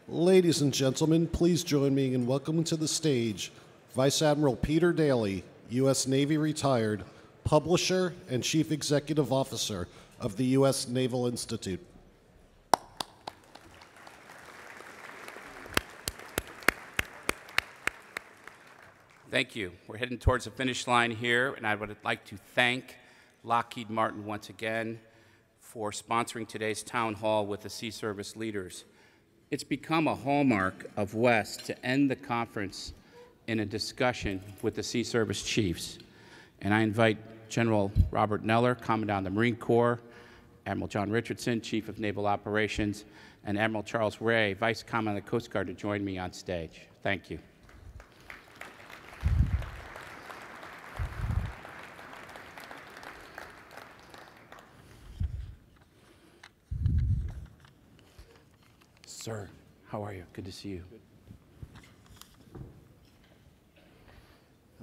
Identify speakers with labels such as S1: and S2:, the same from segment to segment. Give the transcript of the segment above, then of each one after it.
S1: Ladies and gentlemen, please join me in welcoming to the stage Vice Admiral Peter Daly, U.S. Navy retired, publisher and Chief Executive Officer of the U.S. Naval Institute.
S2: Thank you. We're heading towards the finish line here, and I would like to thank Lockheed Martin once again for sponsoring today's town hall with the Sea Service leaders. It's become a hallmark of West to end the conference in a discussion with the Sea Service chiefs. And I invite General Robert Neller, Commandant of the Marine Corps, Admiral John Richardson, Chief of Naval Operations, and Admiral Charles Ray, Vice Commandant of the Coast Guard, to join me on stage. Thank you. Sir, how are you? Good to see you.
S3: Good.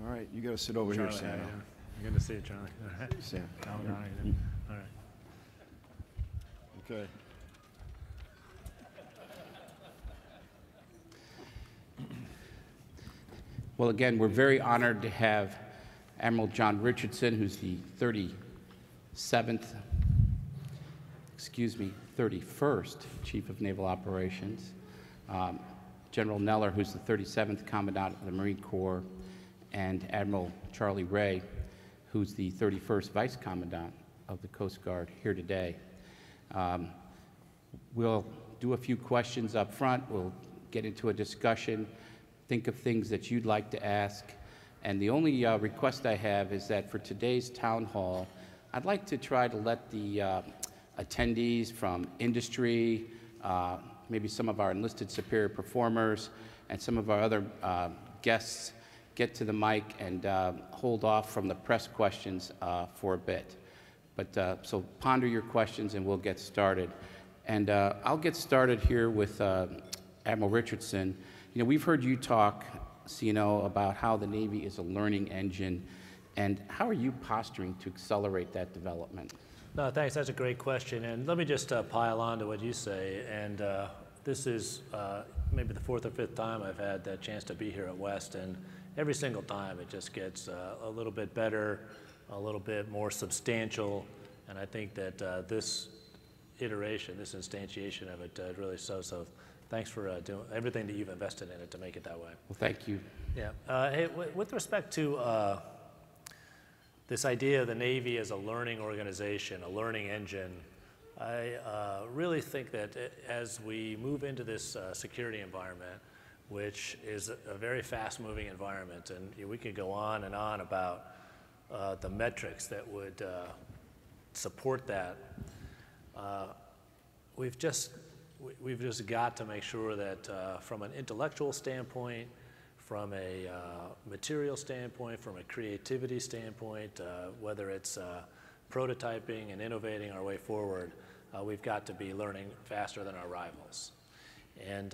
S3: All right, you got to sit over here, Sam.
S4: Good to see you, Charlie. All right.
S3: Sam.
S4: All right.
S3: Okay.
S2: Well, again, we're very honored to have Admiral John Richardson, who's the 31st Chief of Naval Operations, General Neller, who's the 37th Commandant of the Marine Corps, and Admiral Charlie Ray, who's the 31st Vice Commandant of the Coast Guard, here today. We'll do a few questions up front. We'll get into a discussion, think of things that you'd like to ask. And the only request I have is that for today's town hall, I'd like to try to let the attendees from industry, maybe some of our enlisted superior performers, and some of our other guests get to the mic and hold off from the press questions for a bit. But so ponder your questions and we'll get started. And I'll get started here with Admiral Richardson. You know, we've heard you talk, about how the Navy is a learning engine, and how are you posturing to accelerate that development?
S4: No, thanks. That's a great question. And let me just pile on to what you say. And this is maybe the fourth or fifth time I've had the chance to be here at West. And every single time it just gets a little bit better, a little bit more substantial. And I think that this iteration, this instantiation of it really so. Thanks for doing everything that you've invested in it to make it that way.
S2: Well, thank you.
S4: Yeah. Hey, with respect to this idea of the Navy as a learning organization, a learning engine, I really think that as we move into this security environment, which is a very fast-moving environment, and we could go on and on about the metrics that would support that, we've just got to make sure that from an intellectual standpoint, from a material standpoint, from a creativity standpoint, whether it's prototyping and innovating our way forward, we've got to be learning faster than our rivals. And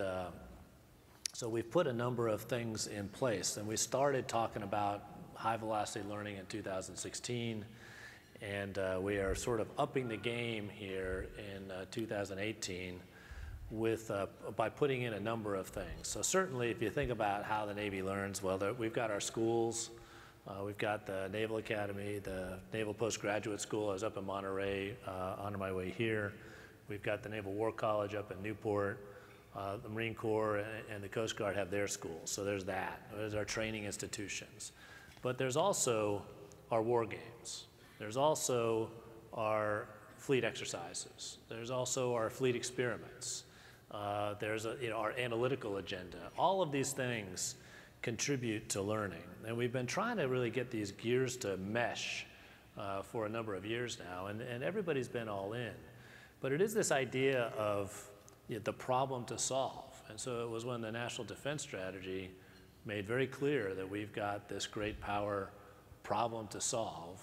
S4: so we've put a number of things in place. And we started talking about high-velocity learning in 2016. And we are sort of upping the game here in 2018 by putting in a number of things. So certainly if you think about how the Navy learns, well, we've got our schools, we've got the Naval Academy, the Naval Postgraduate School. I was up in Monterey on my way here. We've got the Naval War College up in Newport. The Marine Corps and the Coast Guard have their schools, so there's that. There's our training institutions. But there's also our war games. There's also our fleet exercises. There's also our fleet experiments. There's our analytical agenda. All of these things contribute to learning. And we've been trying to really get these gears to mesh for a number of years now, and everybody's been all in. But it is this idea of the problem to solve. And so it was when the National Defense Strategy made very clear that we've got this great power problem to solve.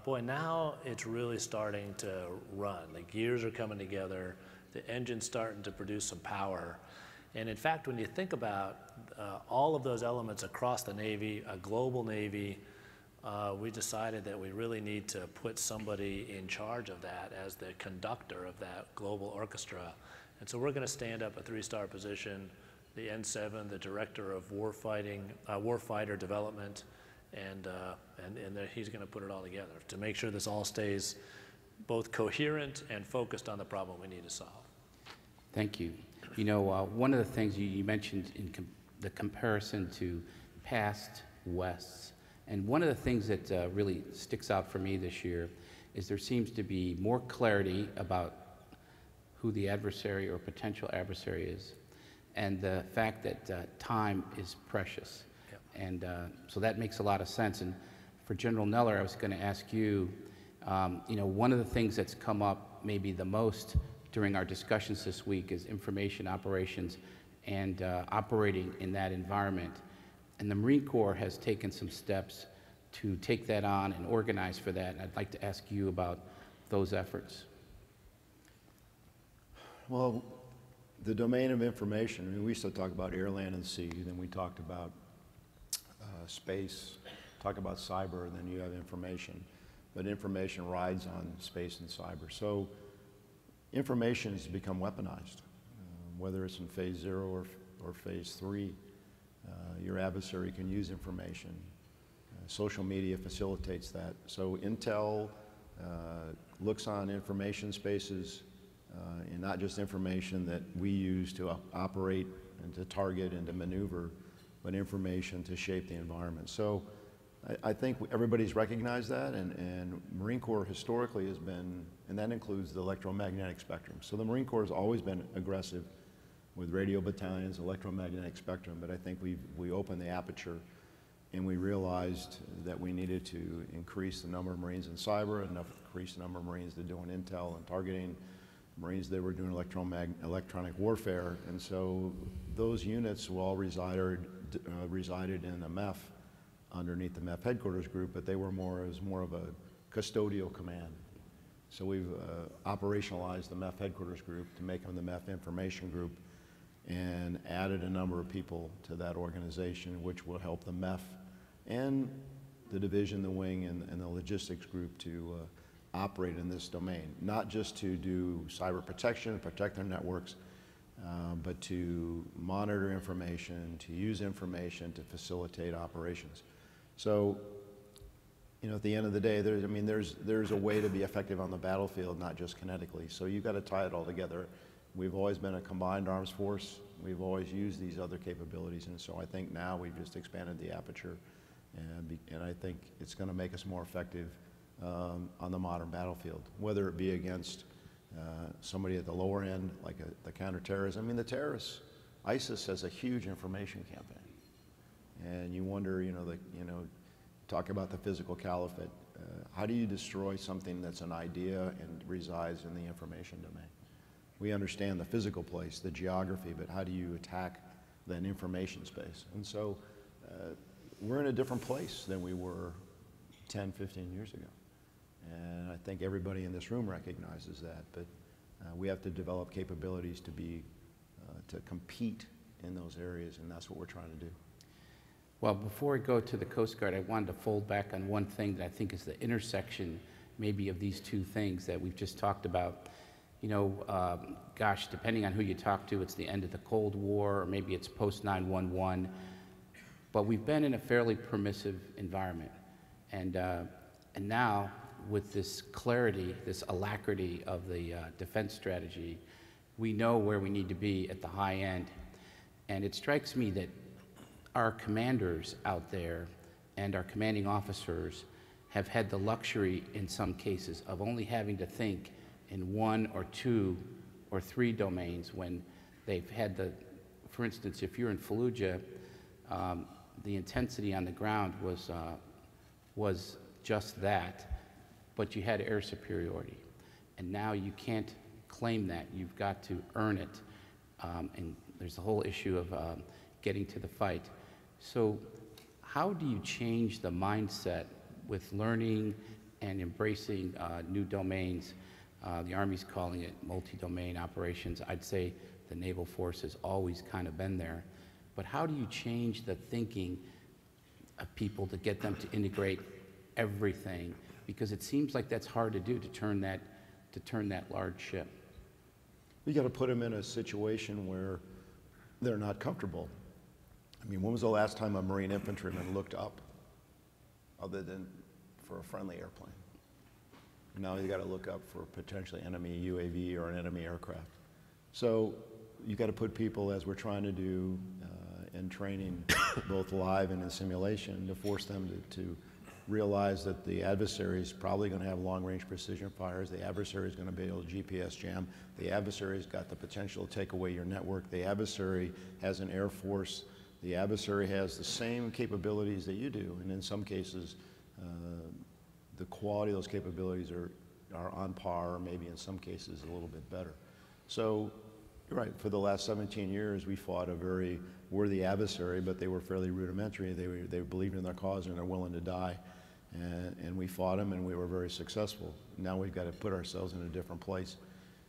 S4: Boy, now it's really starting to run. The gears are coming together. The engine's starting to produce some power. And in fact, when you think about all of those elements across the Navy, a global Navy, we decided that we really need to put somebody in charge of that as the conductor of that global orchestra. And so we're going to stand up a 3-star position, the N7, the Director of Warfighter Development, and he's going to put it all together to make sure this all stays both coherent and focused on the problem we need to solve.
S2: Thank you. You know, one of the things you mentioned in the comparison to past Wests, and one of the things that really sticks out for me this year is there seems to be more clarity about who the adversary or potential adversary is, and the fact that time is precious.
S4: Yep.
S2: And so that makes a lot of sense. And for General Neller, I was going to ask you, you know, one of the things that's come up maybe the most during our discussions this week is information operations and operating in that environment. And the Marine Corps has taken some steps to take that on and organize for that. And I'd like to ask you about those efforts.
S3: Well, the domain of information, I mean, we used to talk about air, land, and sea, then we talked about space, talk about cyber, and then you have information. But information rides on space and cyber. So information has become weaponized, whether it's in phase 0 or phase 3. Your adversary can use information. Social media facilitates that. So Intel looks on information spaces, and not just information that we use to operate and to target and to maneuver, but information to shape the environment. So I think everybody's recognized that, and Marine Corps historically has been, and that includes the electromagnetic spectrum. So the Marine Corps has always been aggressive with radio battalions, electromagnetic spectrum, but I think we opened the aperture and we realized that we needed to increase the number of Marines in cyber, increase the number of Marines that are doing intel and targeting, Marines that were doing electronic warfare, and so those units all resided in the MEF, underneath the MEF headquarters group, but they were more of a custodial command. So we've operationalized the MEF headquarters group to make them the MEF information group, and added a number of people to that organization, which will help the MEF and the division, the wing, and the logistics group to operate in this domain, not just to do cyber protection, protect their networks, but to monitor information, to use information to facilitate operations. So, you know, at the end of the day, there's a way to be effective on the battlefield, not just kinetically. So you've got to tie it all together. We've always been a combined arms force. We've always used these other capabilities, and so I think now we've just expanded the aperture, and I think it's going to make us more effective on the modern battlefield, whether it be against somebody at the lower end, like the counterterrorism. I mean, the terrorists, ISIS has a huge information campaign, and you wonder, talk about the physical caliphate. How do you destroy something that's an idea and resides in the information domain? We understand the physical place, the geography, but how do you attack that information space? And so we're in a different place than we were 10, 15 years ago. And I think everybody in this room recognizes that, but we have to develop capabilities to compete in those areas, and that's what we're trying to do.
S2: Well, before I go to the Coast Guard, I wanted to fold back on one thing that I think is the intersection maybe of these two things that we've just talked about. You know, gosh, depending on who you talk to, it's the end of the Cold War, or maybe it's post 9/11. But we've been in a fairly permissive environment, and now with this clarity, this alacrity of the defense strategy, we know where we need to be at the high end. And it strikes me that our commanders out there and our commanding officers have had the luxury in some cases of only having to think in 1 or 2 or 3 domains when they've had for instance, if you're in Fallujah, the intensity on the ground was just that, but you had air superiority. And now you can't claim that. You've got to earn it. And there's the whole issue of getting to the fight. So how do you change the mindset with learning and embracing new domains? The Army's calling it multi-domain operations. I'd say the Naval Force has always kind of been there. But how do you change the thinking of people to get them to integrate everything? Because it seems like that's hard to do, to turn that large ship.
S3: We got to put them in a situation where they're not comfortable. I mean, when was the last time a Marine infantryman looked up other than for a friendly airplane? Now you got to look up for potentially enemy UAV or an enemy aircraft. So you got to put people, as we're trying to do in training, both live and in simulation, to force them to realize that the adversary is probably going to have long-range precision fires. The adversary is going to be able to GPS jam. The adversary's got the potential to take away your network. The adversary has an air force. The adversary has the same capabilities that you do, and in some cases, the quality of those capabilities are on par, or maybe in some cases a little bit better. So, you're right, for the last 17 years, we fought a very worthy adversary, but they were fairly rudimentary. They believed in their cause and they're willing to die. And we fought them and we were very successful. Now we've got to put ourselves in a different place.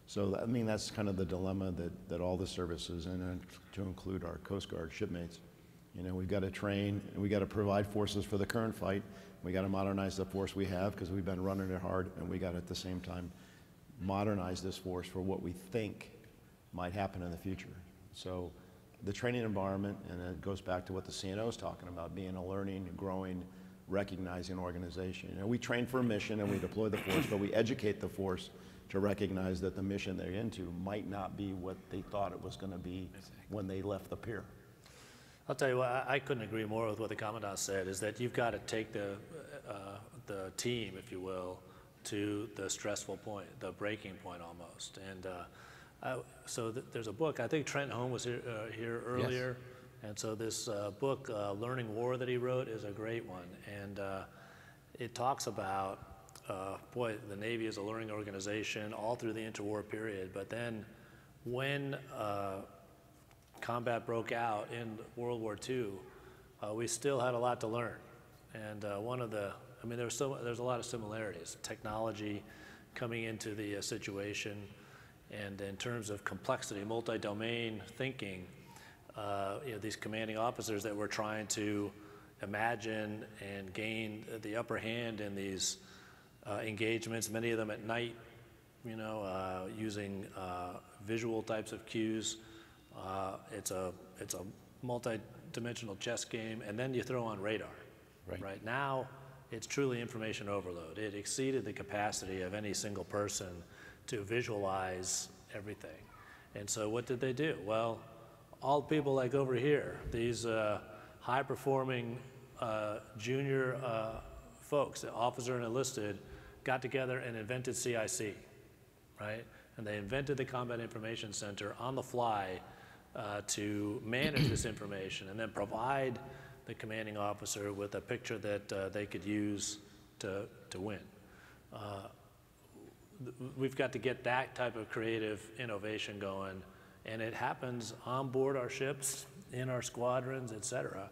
S3: So, I mean, that's kind of the dilemma that all the services, and to include our Coast Guard shipmates. You know, we've got to train, and we've got to provide forces for the current fight. We got to modernize the force we have because we've been running it hard, and we got to at the same time modernize this force for what we think might happen in the future. So the training environment, and it goes back to what the CNO is talking about, being a learning, growing, recognizing organization. You know, we train for a mission and we deploy the force, but we educate the force to recognize that the mission they're into might not be what they thought it was going to be when they left the pier.
S4: I'll tell you what, I couldn't agree more with what the Commandant said, is that you've got to take the team, if you will, to the stressful point, the breaking point almost. And there's a book, I think Trent Holm was here earlier, yes. And so this book, Learning War, that he wrote is a great one. And it talks about, boy, the Navy is a learning organization all through the interwar period, but then when combat broke out in World War II, we still had a lot to learn. And there's a lot of similarities. Technology coming into the situation, and in terms of complexity, multi-domain thinking, these commanding officers that were trying to imagine and gain the upper hand in these engagements, many of them at night, using visual types of cues. It's a multi-dimensional chess game, and then you throw on radar. Right now, it's truly information overload. It exceeded the capacity of any single person to visualize everything. And so what did they do? Well, all people like over here, these high-performing junior folks, officer and enlisted, got together and invented CIC, right? And they invented the Combat Information Center on the fly to manage this information and then provide the commanding officer with a picture that they could use to win. We've got to get that type of creative innovation going, and it happens on board our ships, in our squadrons, et cetera,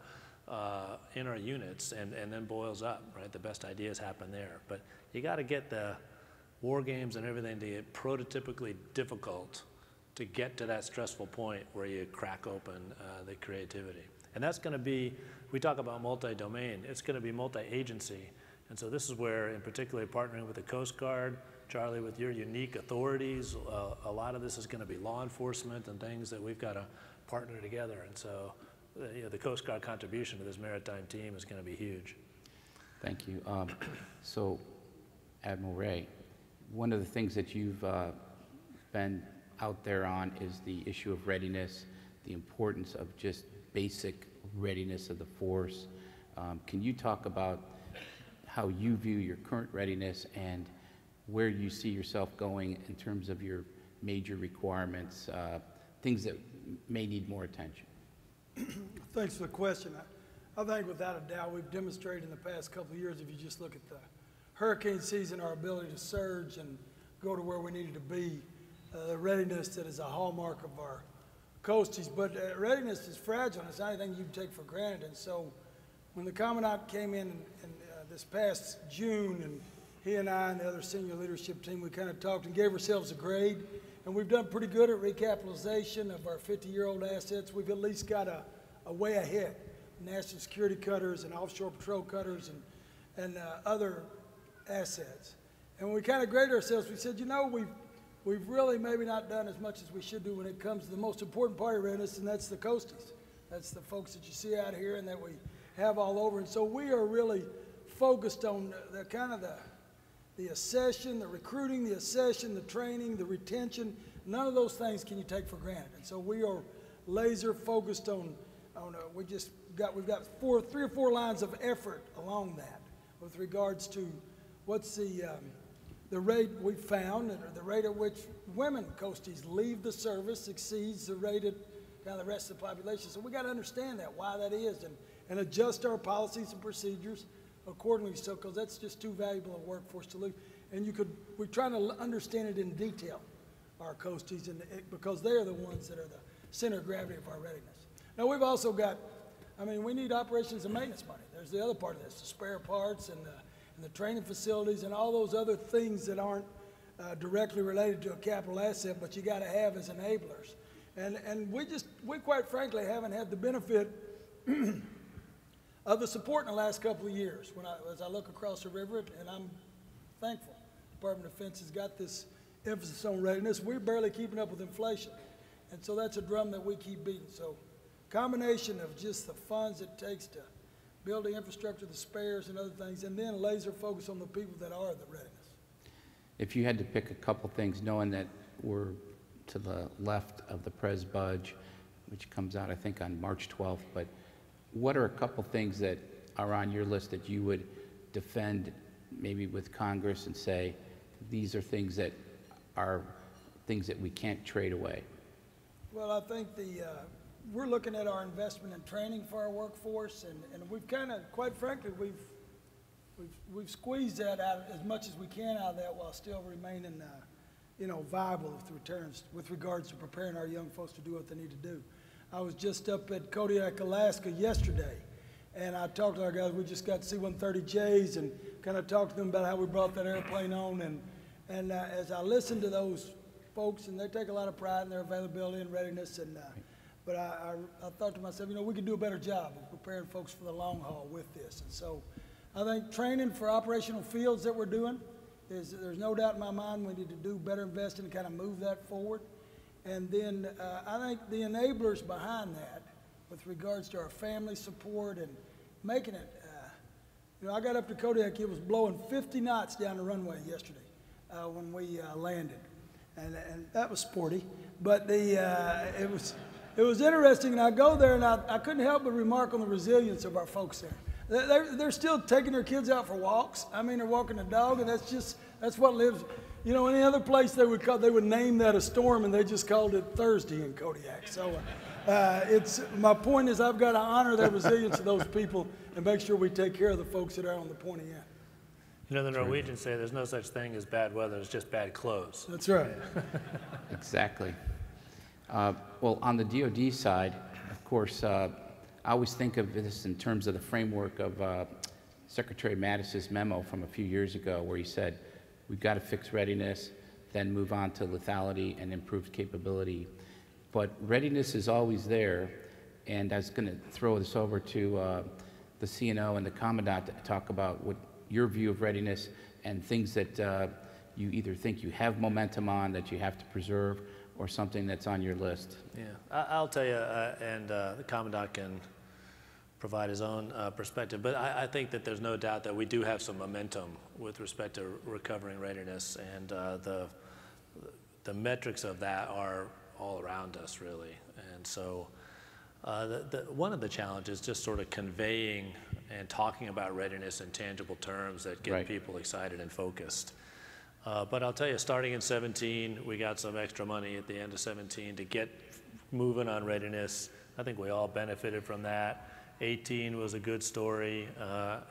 S4: in our units, and then boils up, right? The best ideas happen there. But you got to get the war games and everything to get prototypically difficult to get to that stressful point where you crack open the creativity. And that's going to be, we talk about multi-domain, it's going to be multi-agency. And so this is where, in particular, partnering with the Coast Guard, Charlie, with your unique authorities, a lot of this is going to be law enforcement and things that we've got to partner together. And so the Coast Guard contribution to this maritime team is going to be huge.
S2: Thank you. So, Admiral Ray, one of the things that you've been out there on is the issue of readiness, the importance of just basic readiness of the force. Can you talk about how you view your current readiness and where you see yourself going in terms of your major requirements, things that may need more attention?
S5: Thanks for the question. I think without a doubt we've demonstrated in the past couple of years, if you just look at the hurricane season, our ability to surge and go to where we needed to be, readiness that is a hallmark of our coasties. But readiness is fragile, and it's not anything you can take for granted. And so when the Commandant came in this past June, and he and I and the other senior leadership team, we kind of talked and gave ourselves a grade. And we've done pretty good at recapitalization of our 50-year-old assets. We've at least got a way ahead. National security cutters and offshore patrol cutters and other assets. And when we kind of graded ourselves, we said, we've really maybe not done as much as we should do when it comes to the most important part of readiness, and that's the coasties. That's the folks that you see out here and that we have all over. And so we are really focused on the kind of the accession, the recruiting, the accession, the training, the retention. None of those things can you take for granted. And so we are laser focused on we've got 3 or 4 lines of effort along that with regards to what's the rate we found, or the rate at which women coasties leave the service exceeds the rate of kind of the rest of the population. So we got to understand that, why that is, and adjust our policies and procedures accordingly, so, because that's just too valuable a workforce to lose. And we're trying to understand it in detail, our coasties, because they're the ones that are the center of gravity of our readiness. Now we've also got, we need operations and maintenance money. There's the other part of this, the spare parts and the training facilities and all those other things that aren't directly related to a capital asset, but you got to have as enablers. And we quite frankly haven't had the benefit of the support in the last couple of years. As I look across the river, and I'm thankful the Department of Defense has got this emphasis on readiness, we're barely keeping up with inflation. And so that's a drum that we keep beating. So combination of just the funds it takes to build the infrastructure, the spares and other things, and then laser focus on the people that are the readiness.
S2: If you had to pick a couple things, knowing that we're to the left of the Pres Budge, which comes out, I think, on March 12th, but what are a couple things that are on your list that you would defend maybe with Congress and say, these are things that we can't trade away?
S5: Well, I think we're looking at our investment in training for our workforce, and we've kind of, quite frankly, we've squeezed that out as much as we can out of that while still remaining, viable with regards to preparing our young folks to do what they need to do. I was just up at Kodiak, Alaska yesterday, and I talked to our guys. We just got C-130Js and kind of talked to them about how we brought that airplane on, and as I listened to those folks, and they take a lot of pride in their availability and readiness, but I thought to myself, we could do a better job of preparing folks for the long haul with this. And so I think training for operational fields that we're doing, there's no doubt in my mind we need to do better investing to kind of move that forward. And then I think the enablers behind that with regards to our family support and making it, I got up to Kodiak, it was blowing 50 knots down the runway yesterday when we landed. And that was sporty, but it was interesting, and I go there and I couldn't help but remark on the resilience of our folks there. They're still taking their kids out for walks. They're walking the dog, and that's what lives. Any other place they would name that a storm, and they just called it Thursday in Kodiak. So my point is I've got to honor the resilience of those people and make sure we take care of the folks that are on the pointy end.
S4: The Norwegians say there's no such thing as bad weather, it's just bad clothes.
S5: That's right.
S2: Exactly. Well, on the DoD side, of course, I always think of this in terms of the framework of Secretary Mattis's memo from a few years ago, where he said, we've got to fix readiness, then move on to lethality and improved capability. But readiness is always there, and I was going to throw this over to the CNO and the Commandant to talk about what your view of readiness and things that you either think you have momentum on that you have to preserve, or something that's on your list.
S4: Yeah, I'll tell you, and the Commandant can provide his own perspective, but I think that there's no doubt that we do have some momentum with respect to recovering readiness, and the metrics of that are all around us, really. And so one of the challenges is just sort of conveying and talking about readiness in tangible terms that get people excited and focused. But I'll tell you, starting in 17, we got some extra money at the end of 17 to get moving on readiness. I think we all benefited from that. 18 was a good story,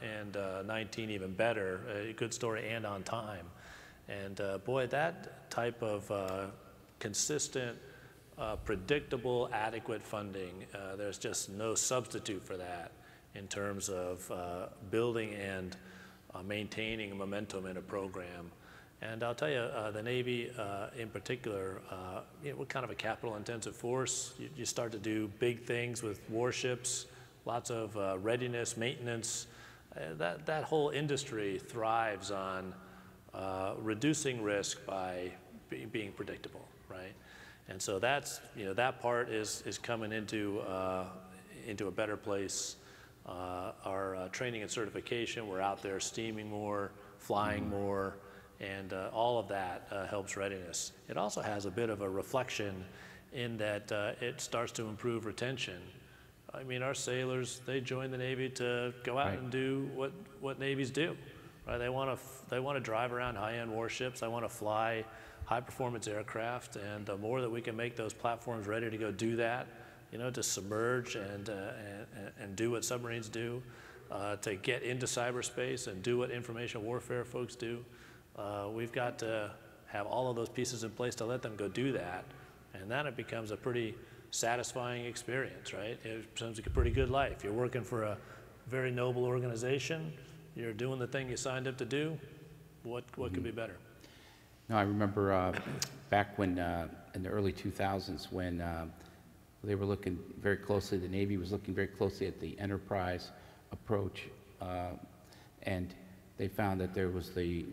S4: and 19 even better, a good story and on time. And boy, that type of consistent, predictable, adequate funding, there's just no substitute for that in terms of building and maintaining momentum in a program. And I'll tell you, the Navy in particular, we're kind of a capital-intensive force. You start to do big things with warships, lots of readiness, maintenance. That whole industry thrives on reducing risk by being predictable, right? And so that's, that part is coming into a better place. Our training and certification, we're out there steaming more, flying more, and all of that helps readiness. It also has a bit of a reflection in that it starts to improve retention. I mean, our sailors, they join the Navy to go out and do what Navies do, right? They want to drive around high-end warships. They want to fly high-performance aircraft, and the more that we can make those platforms ready to go do that, to submerge and do what submarines do, to get into cyberspace and do what information warfare folks do, we've got to have all of those pieces in place to let them go do that, and then it becomes a pretty satisfying experience, right? It becomes a pretty good life. You're working for a very noble organization. You're doing the thing you signed up to do. What could be better?
S2: No, I remember back when, in the early 2000s, when they were looking very closely, the Navy was looking very closely at the enterprise approach, and they found that there was the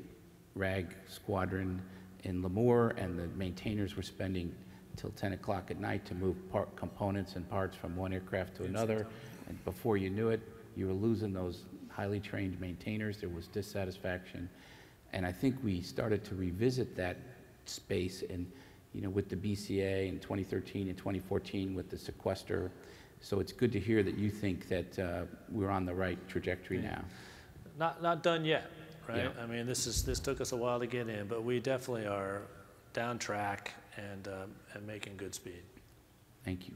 S2: RAG squadron in Lemoore, and the maintainers were spending till 10 o'clock at night to move components and parts from one aircraft to another, and before you knew it, you were losing those highly trained maintainers. There was dissatisfaction, and I think we started to revisit that space, and with the BCA in 2013 and 2014 with the sequester. So it's good to hear that you think that we're on the right trajectory now.
S4: Not done yet, right?
S2: Yeah.
S4: I mean, this took us a while to get in, but we definitely are down track and making good speed.
S2: Thank you.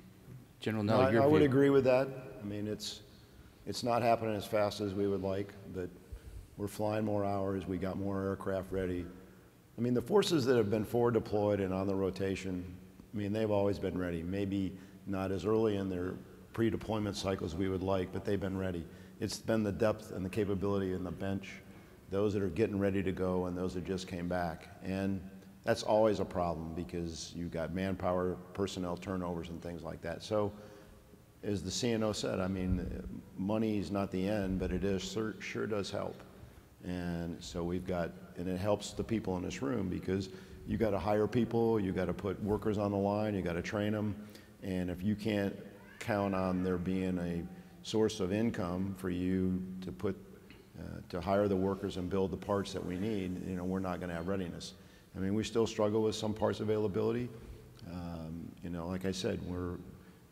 S2: General Neller, your
S3: I would
S2: view.
S3: agree with that. I mean, it's not happening as fast as we would like, but we're flying more hours. We got more aircraft ready. I mean, the forces that have been forward deployed and on the rotation, I mean, they've always been ready. Maybe not as early in their pre-deployment cycles we would like, but they've been ready. It's been the depth and the capability in the bench, those that are getting ready to go and those that just came back. And that's always a problem because you've got manpower, personnel turnovers and things like that. So as the CNO said, I mean, money is not the end, but it is sure does help. And so and it helps the people in this room because you got to hire people, you got to put workers on the line, you got to train them, and if you can't count on there being a source of income for you to hire the workers and build the parts that we need, we're not going to have readiness. I mean, we still struggle with some parts availability. Like I said,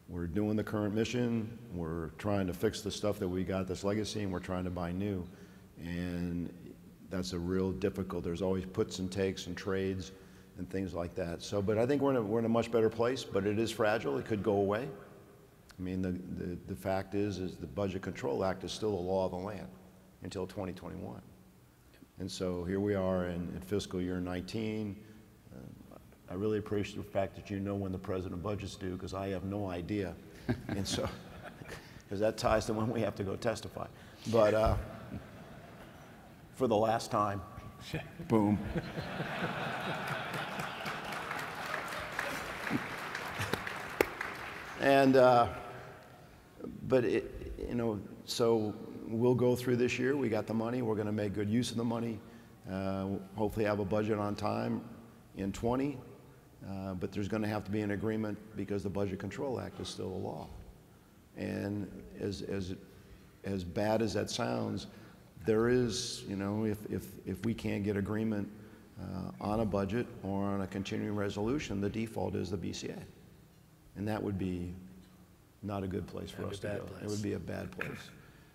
S3: we're doing the current mission, we're trying to fix the stuff that we got that's legacy, and we're trying to buy new. And that's a real difficult. There's always puts and takes and trades and things like that. So, but I think we're in a much better place, but it is fragile. It could go away. I mean, the fact is the Budget Control Act is still a law of the land until 2021. And so here we are in fiscal year 19. I really appreciate the fact that you know when the president budgets due because I have no idea. And so, because that ties to when we have to go testify. But for the last time, boom. And, but so we'll go through this year. We got the money. We're going to make good use of the money. Hopefully have a budget on time in 20. But there's going to have to be an agreement because the Budget Control Act is still a law. And as bad as that sounds, there is, if we can't get agreement on a budget or on a continuing resolution, the default is the BCA. And that would be not a good place for us to go. It would be a bad place.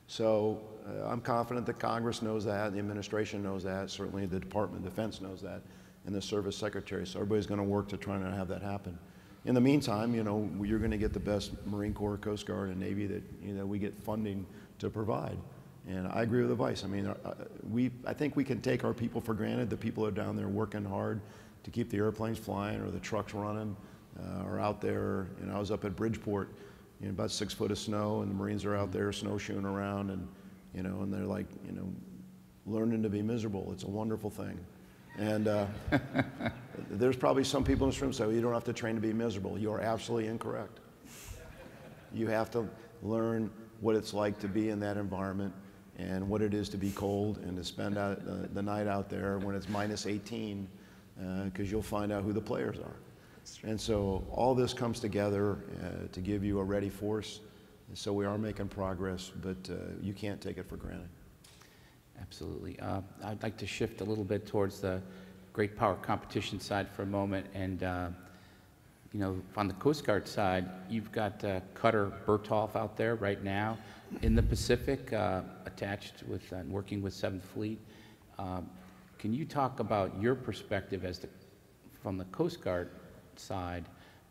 S3: So I'm confident that Congress knows that, the administration knows that, certainly the Department of Defense knows that, and the Service Secretary. So everybody's going to work to try to have that happen. In the meantime, you're going to get the best Marine Corps, Coast Guard, and Navy that we get funding to provide. And I agree with the Vice. I mean, I think we can take our people for granted. The people are down there working hard to keep the airplanes flying or the trucks running, or out there. I was up at Bridgeport, about 6 foot of snow, and the Marines are out there snowshoeing around, and and they're like, learning to be miserable. It's a wonderful thing. And there's probably some people in this room say, well, you don't have to train to be miserable. You are absolutely incorrect. You have to learn what it's like to be in that environment and what it is to be cold and to spend the night out there when it's minus 18 because you'll find out who the players are. And so all this comes together to give you a ready force. And so we are making progress, but you can't take it for granted.
S2: Absolutely. I'd like to shift a little bit towards the great power competition side for a moment. And, you know, on the Coast Guard side, you've got Cutter Bertolf out there right now in the Pacific, attached with and working with 7th Fleet. Can you talk about your perspective as from the Coast Guard side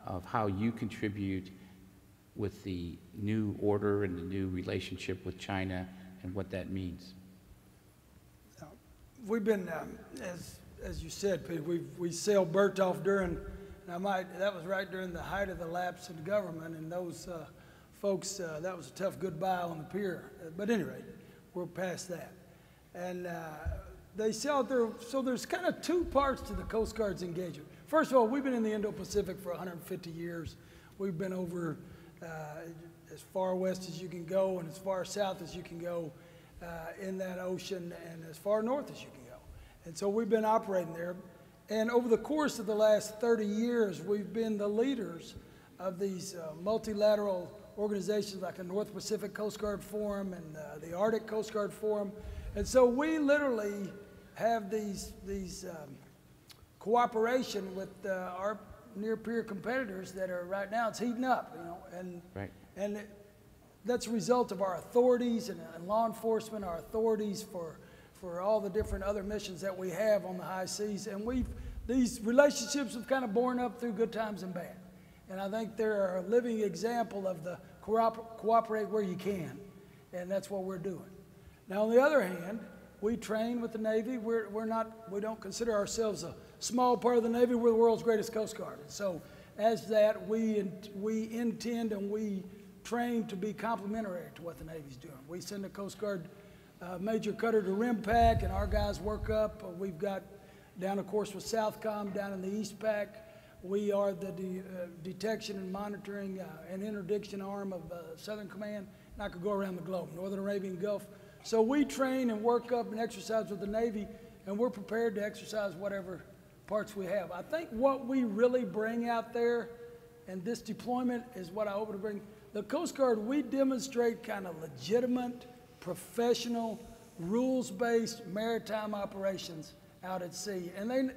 S2: of how you contribute with the new order and the new relationship with China and what that means?
S5: We've been, as you said, Pete, we sailed Bertolf during, that was right during the height of the lapse in government, and those folks, that was a tough goodbye on the pier. But anyway, we're past that. And they sailed there, so there's kind of two parts to the Coast Guard's engagement. First of all, we've been in the Indo-Pacific for 150 years. We've been over as far west as you can go and as far south as you can go in that ocean, and as far north as you can go. And so we've been operating there. And over the course of the last 30 years, we've been the leaders of these multilateral organizations like the North Pacific Coast Guard Forum and the Arctic Coast Guard Forum. And so we literally have these cooperation with our near-peer competitors that are right now, it's heating up, you know, and,
S2: right.
S5: And that's a result of our authorities and law enforcement, our authorities for all the different other missions that we have on the high seas. And these relationships have kind of borne up through good times and bad. And I think they're a living example of the cooperate where you can. And that's what we're doing. Now, on the other hand, we train with the Navy. We don't consider ourselves a small part of the Navy. We're the world's greatest Coast Guard. And so as that, we intend and we trained to be complementary to what the Navy's doing. We send a Coast Guard major cutter to RIMPAC, and our guys work up. We've got down, of course, with SOUTHCOM down in the East Pac. We are the detection and monitoring and interdiction arm of Southern Command, and I could go around the globe, Northern Arabian Gulf. So we train and work up and exercise with the Navy, and we're prepared to exercise whatever parts we have. I think what we really bring out there, and this deployment is what I hope to bring. The Coast Guard, we demonstrate kind of legitimate, professional, rules-based maritime operations out at sea. And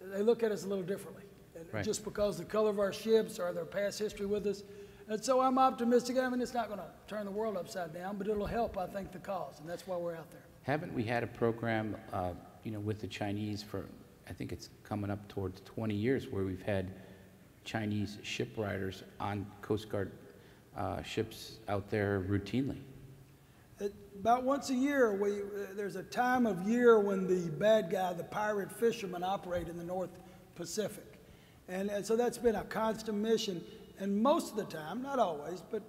S5: they look at us a little differently. Right. Just because the color of our ships or their past history with us. And so I'm optimistic. I mean, it's not going to turn the world upside down, but it'll help, I think, the cause. And that's why we're out there.
S2: Haven't we had a program, you know, with the Chinese for, I think it's coming up towards 20 years, where we've had Chinese shipwriters on Coast Guard ships out there routinely?
S5: About once a year, there's a time of year when the bad guy, the pirate fishermen, operate in the North Pacific. And so that's been a constant mission. And most of the time, not always, but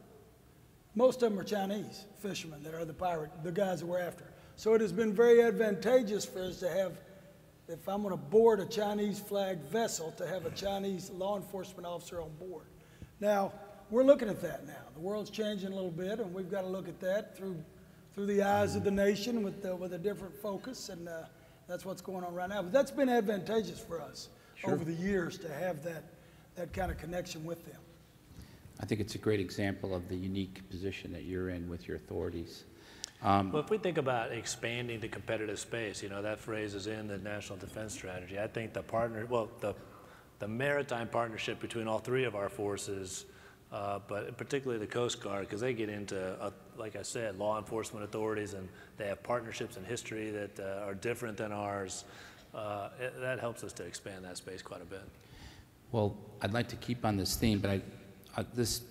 S5: most of them are Chinese fishermen that are the guys that we're after. So it has been very advantageous for us to have, if I'm going to board a Chinese flagged vessel, to have a Chinese law enforcement officer on board. Now, we're looking at that now. The world's changing a little bit, and we've got to look at that through the eyes of the nation with a different focus, and that's what's going on right now. But that's been advantageous for us over the years to have that kind of connection with them.
S2: I think it's a great example of the unique position that you're in with your authorities.
S4: Well, if we think about expanding the competitive space, you know, that phrase is in the National Defense Strategy. I think the maritime partnership between all three of our forces, but particularly the Coast Guard, because they get into, like I said, law enforcement authorities, and they have partnerships in history that are different than ours. That helps us to expand that space quite a bit.
S2: Well, I'd like to keep on this theme, but this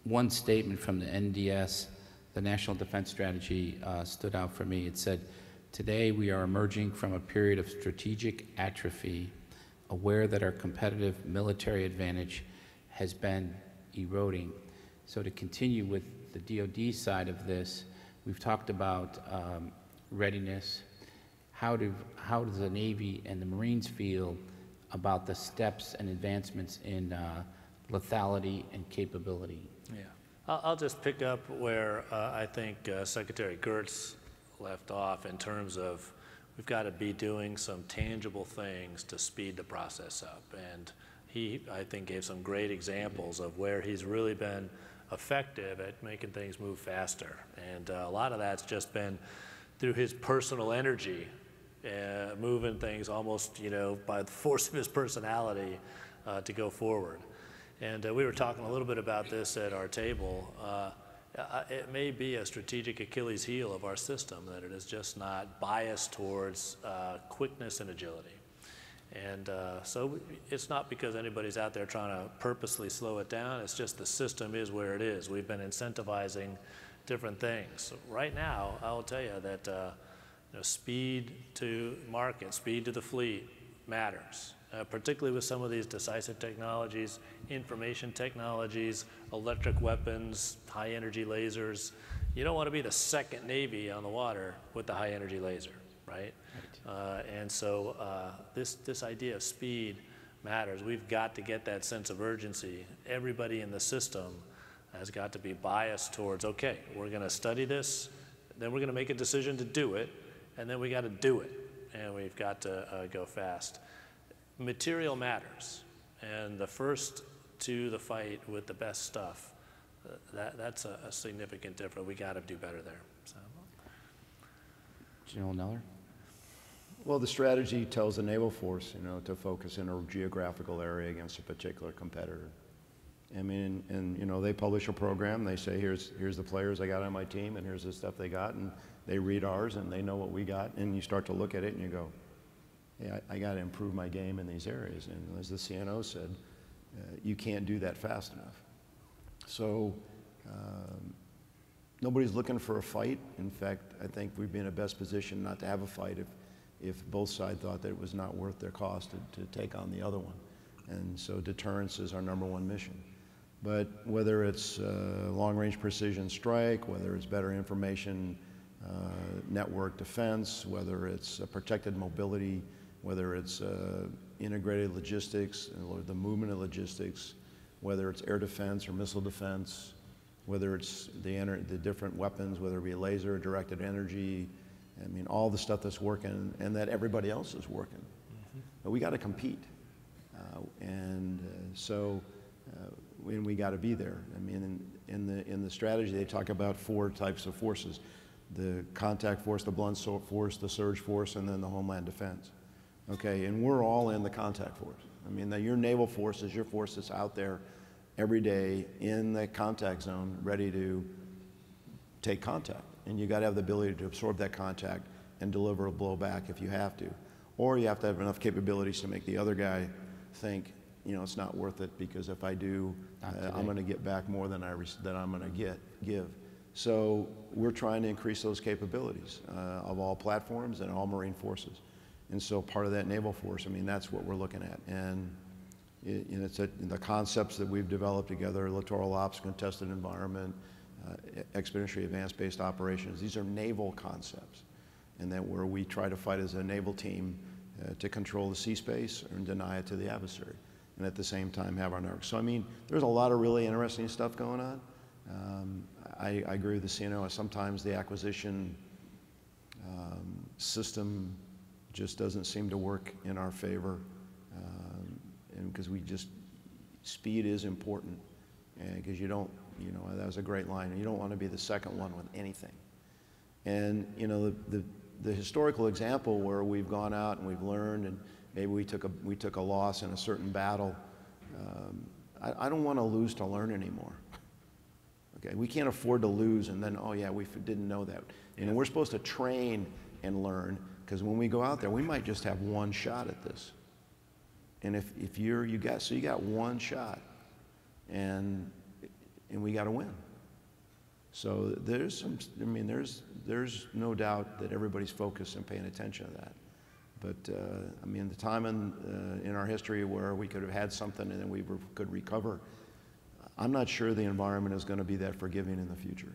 S2: one statement from the NDS, the National Defense Strategy, stood out for me. It said, "Today we are emerging from a period of strategic atrophy, aware that our competitive military advantage has been eroding." So to continue with the DoD side of this, we've talked about readiness. How does the Navy and the Marines feel about the steps and advancements in lethality and capability?
S4: Yeah, I'll just pick up where I think Secretary Gertz left off in terms of we've got to be doing some tangible things to speed the process up. And he, I think, gave some great examples of where he's really been effective at making things move faster. And a lot of that's just been through his personal energy, moving things almost, you know, by the force of his personality to go forward. And we were talking a little bit about this at our table. It may be a strategic Achilles heel of our system that it is just not biased towards quickness and agility. And so it's not because anybody's out there trying to purposely slow it down, it's just the system is where it is. We've been incentivizing different things. So right now, I will tell you that you know, speed to market, speed to the fleet matters. Particularly with some of these decisive technologies, information technologies, electric weapons, high energy lasers. You don't want to be the second Navy on the water with the high energy laser, right? And so this idea of speed matters. We've got to get that sense of urgency. Everybody in the system has got to be biased towards, okay, we're going to study this, then we're going to make a decision to do it, and then we got to do it, and we've got to go fast. Material matters, and the first to the fight with the best stuff, that's a significant difference. We got to do better there. So.
S2: General Neller?
S3: Well, the strategy tells the naval force, you know, to focus in a geographical area against a particular competitor. I mean, and you know, they publish a program. They say, here's the players I got on my team, and here's the stuff they got, and they read ours, and they know what we got, and you start to look at it, and you go, hey, I got to improve my game in these areas. And as the CNO said, you can't do that fast enough. So nobody's looking for a fight. In fact, I think we'd be in the best position not to have a fight if both sides thought that it was not worth their cost to take on the other one. And so deterrence is our #1 mission. But whether it's long-range precision strike, whether it's better information network defense, whether it's protected mobility, whether it's integrated logistics, or the movement of logistics, whether it's air defense or missile defense, whether it's the different weapons, whether it be laser, directed energy, I mean, all the stuff that's working and that everybody else is working. Mm-hmm. But we got to compete. So we got to be there. I mean, in the strategy, they talk about 4 types of forces: the contact force, the blunt force, the surge force, and then the homeland defense. Okay, and we're all in the contact force. I mean, your naval force is your force that's out there every day in the contact zone, ready to take contact. And you got to have the ability to absorb that contact and deliver a blowback if you have to. Or you have to have enough capabilities to make the other guy think, you know, it's not worth it, because if I do, I'm going to get back more than I'm going to give. So we're trying to increase those capabilities of all platforms and all Marine forces. And so part of that naval force, I mean, that's what we're looking at. And it's the concepts that we've developed together: littoral ops, contested environment, expeditionary advanced-based operations. These are naval concepts, and that where we try to fight as a naval team to control the sea space and deny it to the adversary, and at the same time have our network. So I mean, there's a lot of really interesting stuff going on. I agree with the CNO. Sometimes the acquisition system just doesn't seem to work in our favor, and because speed is important, and because you don't, you know, that was a great line, and you don't want to be the second one with anything. And you know, the historical example where we've gone out and we've learned, and maybe we took a loss in a certain battle. I don't want to lose to learn anymore. Okay, we can't afford to lose and then, oh yeah, we didn't know that. You know, we're supposed to train and learn, because when we go out there, we might just have one shot at this. And if you got one shot, and we got to win. So there's no doubt that everybody's focused and paying attention to that. But I mean, the time in our history where we could have had something and then we could recover, I'm not sure the environment is going to be that forgiving in the future.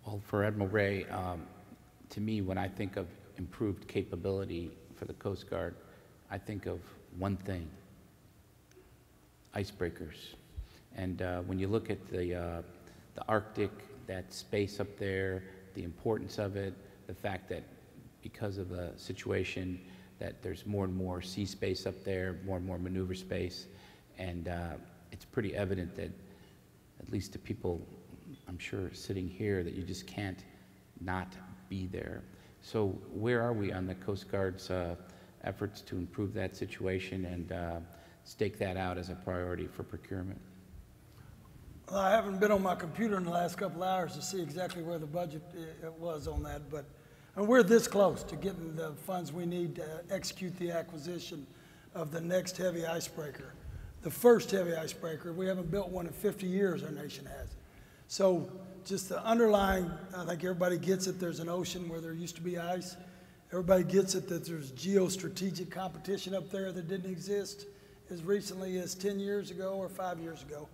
S2: Well, for Admiral Ray, to me, when I think of improved capability for the Coast Guard, I think of one thing: icebreakers. And when you look at the Arctic, that space up there, the importance of it, the fact that because of the situation that there's more and more sea space up there, more and more maneuver space, and it's pretty evident that, at least to people, I'm sure, sitting here, that you just can't not be there. So where are we on the Coast Guard's efforts to improve that situation and stake that out as a priority for procurement?
S5: Well, I haven't been on my computer in the last couple of hours to see exactly where the budget was on that, but and we're this close to getting the funds we need to execute the acquisition of the next heavy icebreaker. The first heavy icebreaker, we haven't built one in 50 years, our nation has. So just the underlying, I think everybody gets it, there's an ocean where there used to be ice. Everybody gets it that there's geostrategic competition up there that didn't exist as recently as 10 years ago or 5 years ago.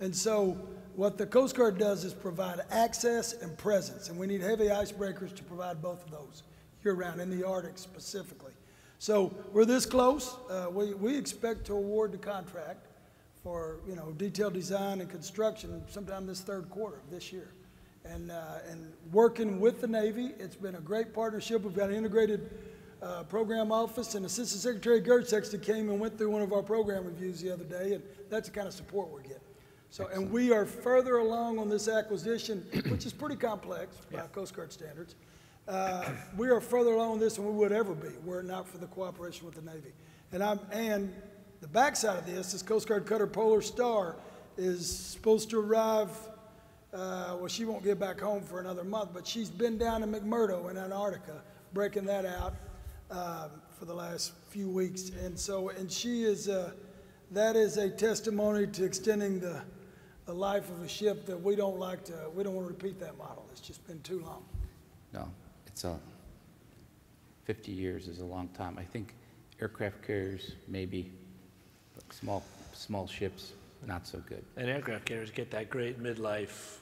S5: And so what the Coast Guard does is provide access and presence, and we need heavy icebreakers to provide both of those year-round, in the Arctic specifically. So we're this close. We expect to award the contract for detailed design and construction sometime this third quarter of this year. And working with the Navy, it's been a great partnership. We've got an integrated program office, and Assistant Secretary Gert Sexton came and went through one of our program reviews the other day, and that's the kind of support we're getting. So, and we are further along on this acquisition, which is pretty complex by Coast Guard standards. We are further along on this than we would ever be were it not for the cooperation with the Navy. And the backside of this Coast Guard cutter Polar Star is supposed to arrive, well, she won't get back home for another month, but she's been down in McMurdo in Antarctica, breaking that out for the last few weeks. And so, and she is, that is a testimony to extending the life of a ship that we don't want to repeat that model. It's just been too long.
S2: No, it's 50 years is a long time. I think aircraft carriers maybe, but small ships, not so good.
S4: And aircraft carriers get that great midlife,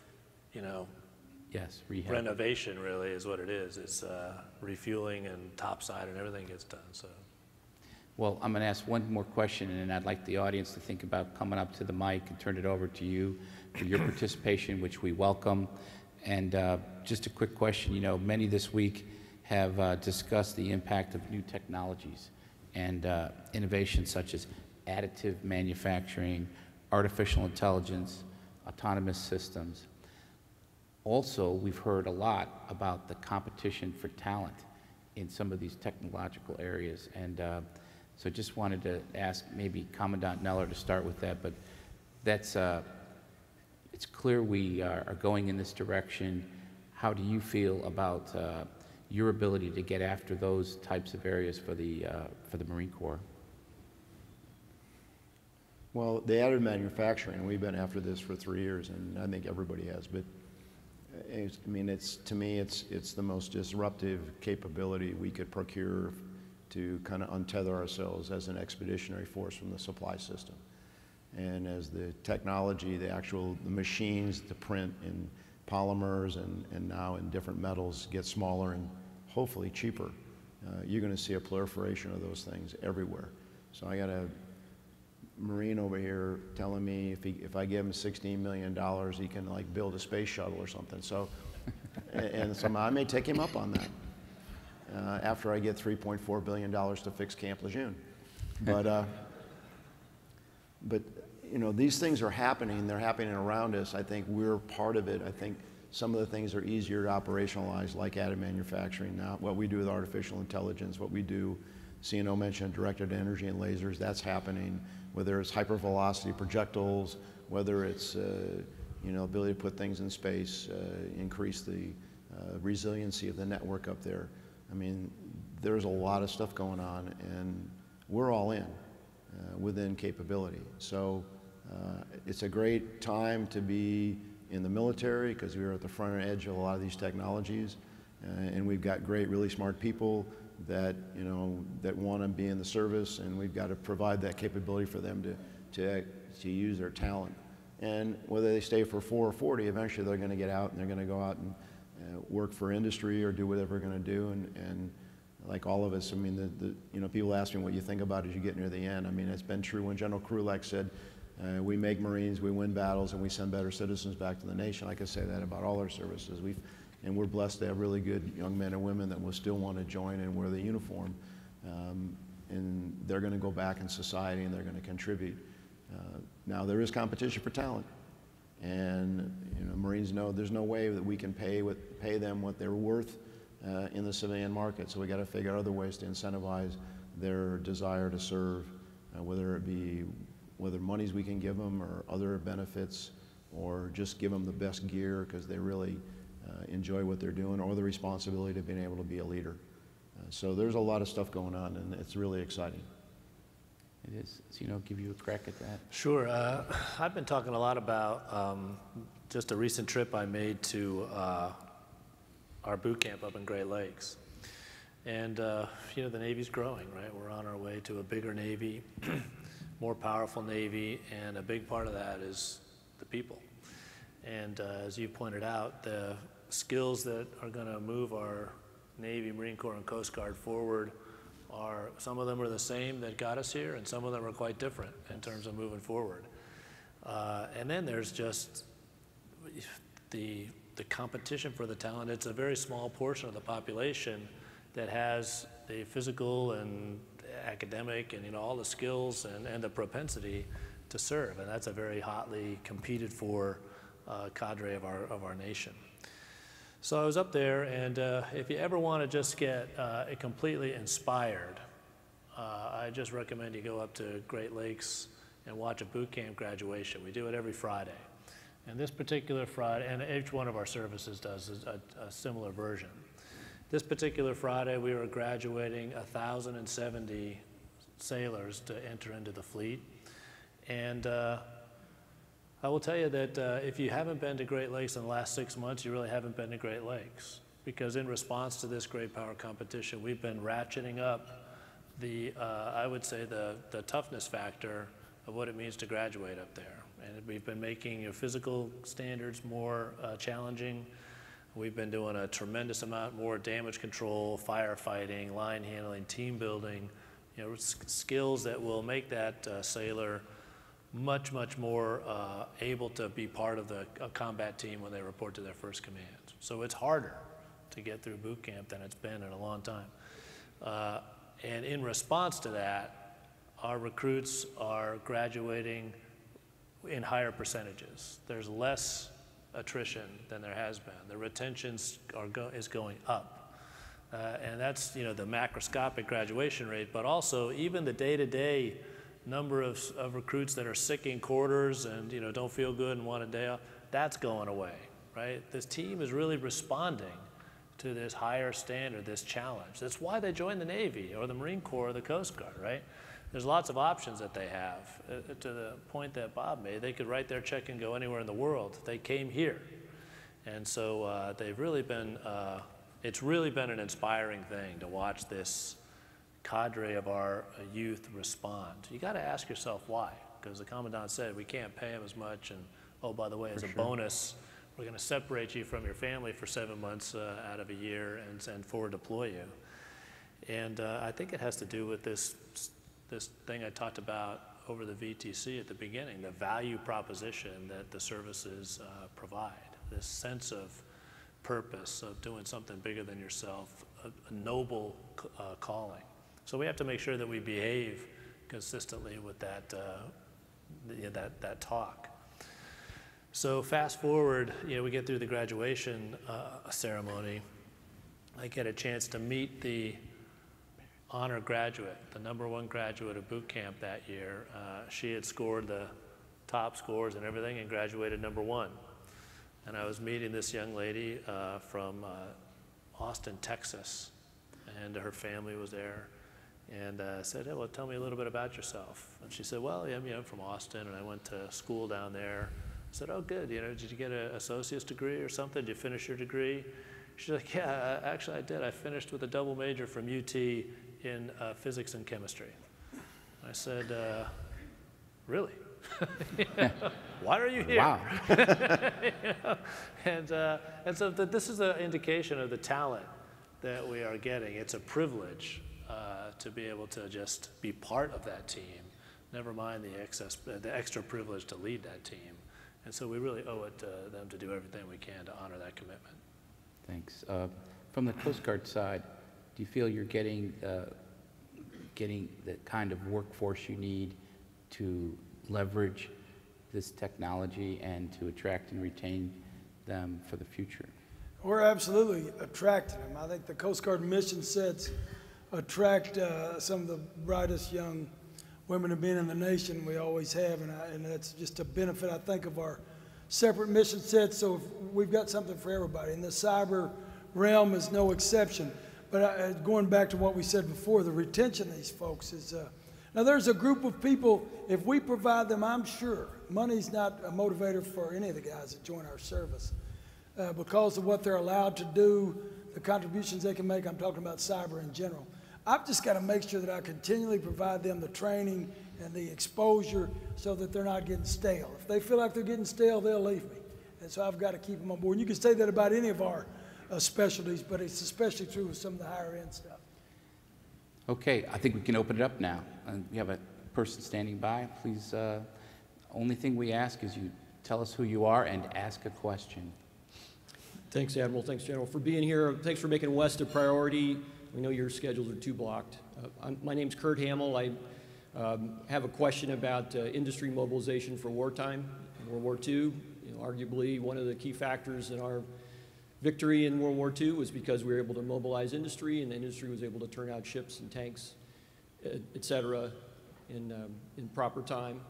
S2: Yes, rehab.
S4: renovation really is what it is. It's refueling and topside and everything gets done, so.
S2: Well, I'm going to ask one more question, and then I'd like the audience to think about coming up to the mic and turn it over to you for your participation, which we welcome. And just a quick question, many this week have discussed the impact of new technologies and innovations such as additive manufacturing, artificial intelligence, autonomous systems. Also, we've heard a lot about the competition for talent in some of these technological areas. And so just wanted to ask maybe Commandant Neller to start with that, but that's, it's clear we are going in this direction. How do you feel about your ability to get after those types of areas for the Marine Corps?
S3: Well, the additive manufacturing, we've been after this for 3 years, and I think everybody has, but to me, it's the most disruptive capability we could procure to kind of untether ourselves as an expeditionary force from the supply system. And as the technology, the machines to print in polymers and now in different metals get smaller and hopefully cheaper, you're going to see a proliferation of those things everywhere. So I got a Marine over here telling me if I give him $16 million, he can like build a space shuttle or something. So, and so I may take him up on that after I get $3.4 billion to fix Camp Lejeune. But these things are happening. They're happening around us. I think we're part of it. I think some of the things are easier to operationalize, like additive manufacturing now. What we do with artificial intelligence, what we do, CNO mentioned directed energy and lasers, that's happening. Whether it's hypervelocity projectiles, whether it's ability to put things in space, increase the resiliency of the network up there. I mean, there's a lot of stuff going on, and we're all in within capability. So it's a great time to be in the military because we're at the front edge of a lot of these technologies, and we've got great, really smart people that that want to be in the service, and we've got to provide that capability for them to use their talent. And whether they stay for 4 or 40, eventually they're going to get out and they're going to go out and work for industry or do whatever they're going to do. And like all of us, I mean, people ask me what you think about as you get near the end. I mean, it's been true when General Krulak said, we make Marines, we win battles, and we send better citizens back to the nation. I could say that about all our services. And we're blessed to have really good young men and women that will still want to join and wear the uniform. And they're going to go back in society and they're going to contribute. Now there is competition for talent. And Marines know there's no way that we can pay them what they're worth in the civilian market. So we got to figure out other ways to incentivize their desire to serve, whether monies we can give them or other benefits, or just give them the best gear because they really enjoy what they're doing, or the responsibility of being able to be a leader. So there's a lot of stuff going on, and it's really exciting.
S2: It is. So, give you a crack at that.
S4: Sure. I've been talking a lot about just a recent trip I made to our boot camp up in Great Lakes. And, the Navy's growing, right? We're on our way to a bigger Navy, more powerful Navy, and a big part of that is the people. And as you pointed out, the skills that are going to move our Navy, Marine Corps, and Coast Guard forward some of them are the same that got us here, and some of them are quite different in terms of moving forward. And then there's just the competition for the talent. It's a very small portion of the population that has the physical and academic and all the skills and the propensity to serve, and that's a very hotly competed for cadre of our nation. So I was up there, and if you ever want to just get completely inspired, I just recommend you go up to Great Lakes and watch a boot camp graduation. We do it every Friday. And this particular Friday, and each one of our services does a similar version. This particular Friday, we were graduating 1,070 sailors to enter into the fleet. And I will tell you that if you haven't been to Great Lakes in the last 6 months, you really haven't been to Great Lakes. Because in response to this great power competition, we've been ratcheting up I would say the toughness factor of what it means to graduate up there. And we've been making your physical standards more challenging. We've been doing a tremendous amount more damage control, firefighting, line handling, team building, skills that will make that sailor much, much more able to be part of a combat team when they report to their first command. So it's harder to get through boot camp than it's been in a long time. And in response to that, our recruits are graduating in higher percentages. There's less attrition than there has been. The retentions is going up. And that's the macroscopic graduation rate, but also even the day-to-day number of recruits that are sick in quarters and don't feel good and want a day off, that's going away, right? This team is really responding to this higher standard, this challenge. That's why they joined the Navy or the Marine Corps or the Coast Guard, right? There's lots of options that they have. To the point that Bob made, they could write their check and go anywhere in the world. They came here. And so they've really been, it's really been an inspiring thing to watch this cadre of our youth respond. You got to ask yourself why, because the Commandant said we can't pay them as much, and oh, by the way, as a bonus, we're going to separate you from your family for 7 months out of a year and forward deploy you. And I think it has to do with this thing I talked about over the VTC at the beginning, the value proposition that the services provide, this sense of purpose, of doing something bigger than yourself, a noble calling. So we have to make sure that we behave consistently with that talk. So fast forward, we get through the graduation ceremony. I get a chance to meet the honor graduate, the #1 graduate of boot camp that year. She had scored the top scores and everything and graduated #1. And I was meeting this young lady from Austin, Texas, and her family was there. And I said, hey, well, tell me a little bit about yourself. And she said, well, I'm from Austin, and I went to school down there. I said, oh, good. Did you get an associate's degree or something? Did you finish your degree? She's like, yeah, actually I did. I finished with a double major from UT in physics and chemistry. I said, really? Why are you here?
S2: Wow.
S4: And so this is an indication of the talent that we are getting. It's a privilege to be able to just be part of that team, never mind the extra privilege to lead that team. And so we really owe it to them to do everything we can to honor that commitment.
S2: Thanks. From the Coast Guard side, do you feel you're getting the kind of workforce you need to leverage this technology and to attract and retain them for the future?
S5: We're absolutely attracting them. I think the Coast Guard mission sets attract some of the brightest young women and men in the nation. We always have, and that's just a benefit, I think, of our separate mission sets. So we've got something for everybody, and the cyber realm is no exception. But going back to what we said before, the retention of these folks is, now there's a group of people, if we provide them, I'm sure, money's not a motivator for any of the guys that join our service. Because of what they're allowed to do, the contributions they can make, I'm talking about cyber in general. I've just got to make sure that I continually provide them the training and the exposure so that they're not getting stale. If they feel like they're getting stale, they'll leave me. And so I've got to keep them on board. And you can say that about any of our specialties, but it's especially true with some of the higher end stuff.
S2: Okay, I think we can open it up now. We have a person standing by. Please, only thing we ask is you tell us who you are and ask a question.
S6: Thanks, Admiral. Thanks, General, for being here. Thanks for making West a priority. We know your schedules are too blocked. My name's Kurt Hamill. I have a question about industry mobilization for wartime. In World War II, arguably one of the key factors in our victory in World War II was because we were able to mobilize industry, and the industry was able to turn out ships and tanks, et cetera, in proper time.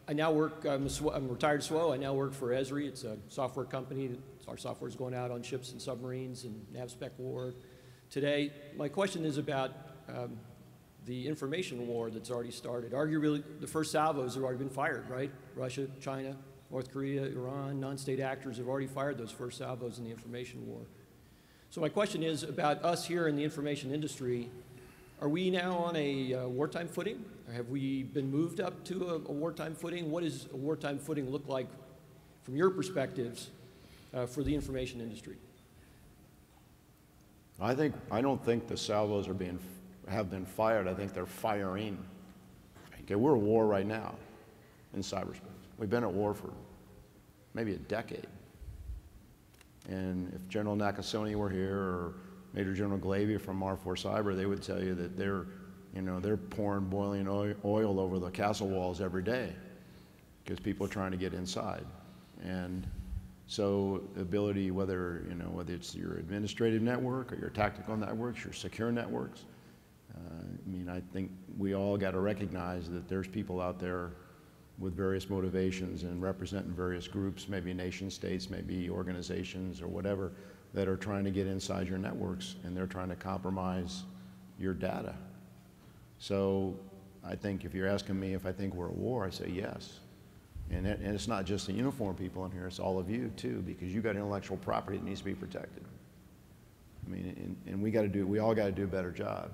S6: I now work, I'm retired SWO, I now work for Esri. It's a software company. Our software is going out on ships and submarines and NavSpec war today. My question is about the information war that's already started. Arguably, the first salvos have already been fired, right? Russia, China, North Korea, Iran, non-state actors have already fired those first salvos in the information war. So my question is about us here in the information industry. Are we now on a wartime footing? Or have we been moved up to a wartime footing? What does a wartime footing look like from your perspectives for the information industry?
S3: I don't think the salvos have been fired. I think they're firing. Okay, we're at war right now in cyberspace. We've been at war for maybe a decade. And if General Nakasone were here, or Major General Glavy from R4 Cyber, they would tell you that they're pouring boiling oil over the castle walls every day because people are trying to get inside. And so the ability, whether it's your administrative network or your tactical networks, your secure networks, I think we all got to recognize that there's people out there with various motivations and representing various groups, maybe nation states, maybe organizations or whatever, that are trying to get inside your networks, and they're trying to compromise your data. So I think if you're asking me if I think we're at war, I say yes. And it's not just the uniformed people in here, it's all of you too, because you got intellectual property that needs to be protected. And we all got to do a better job.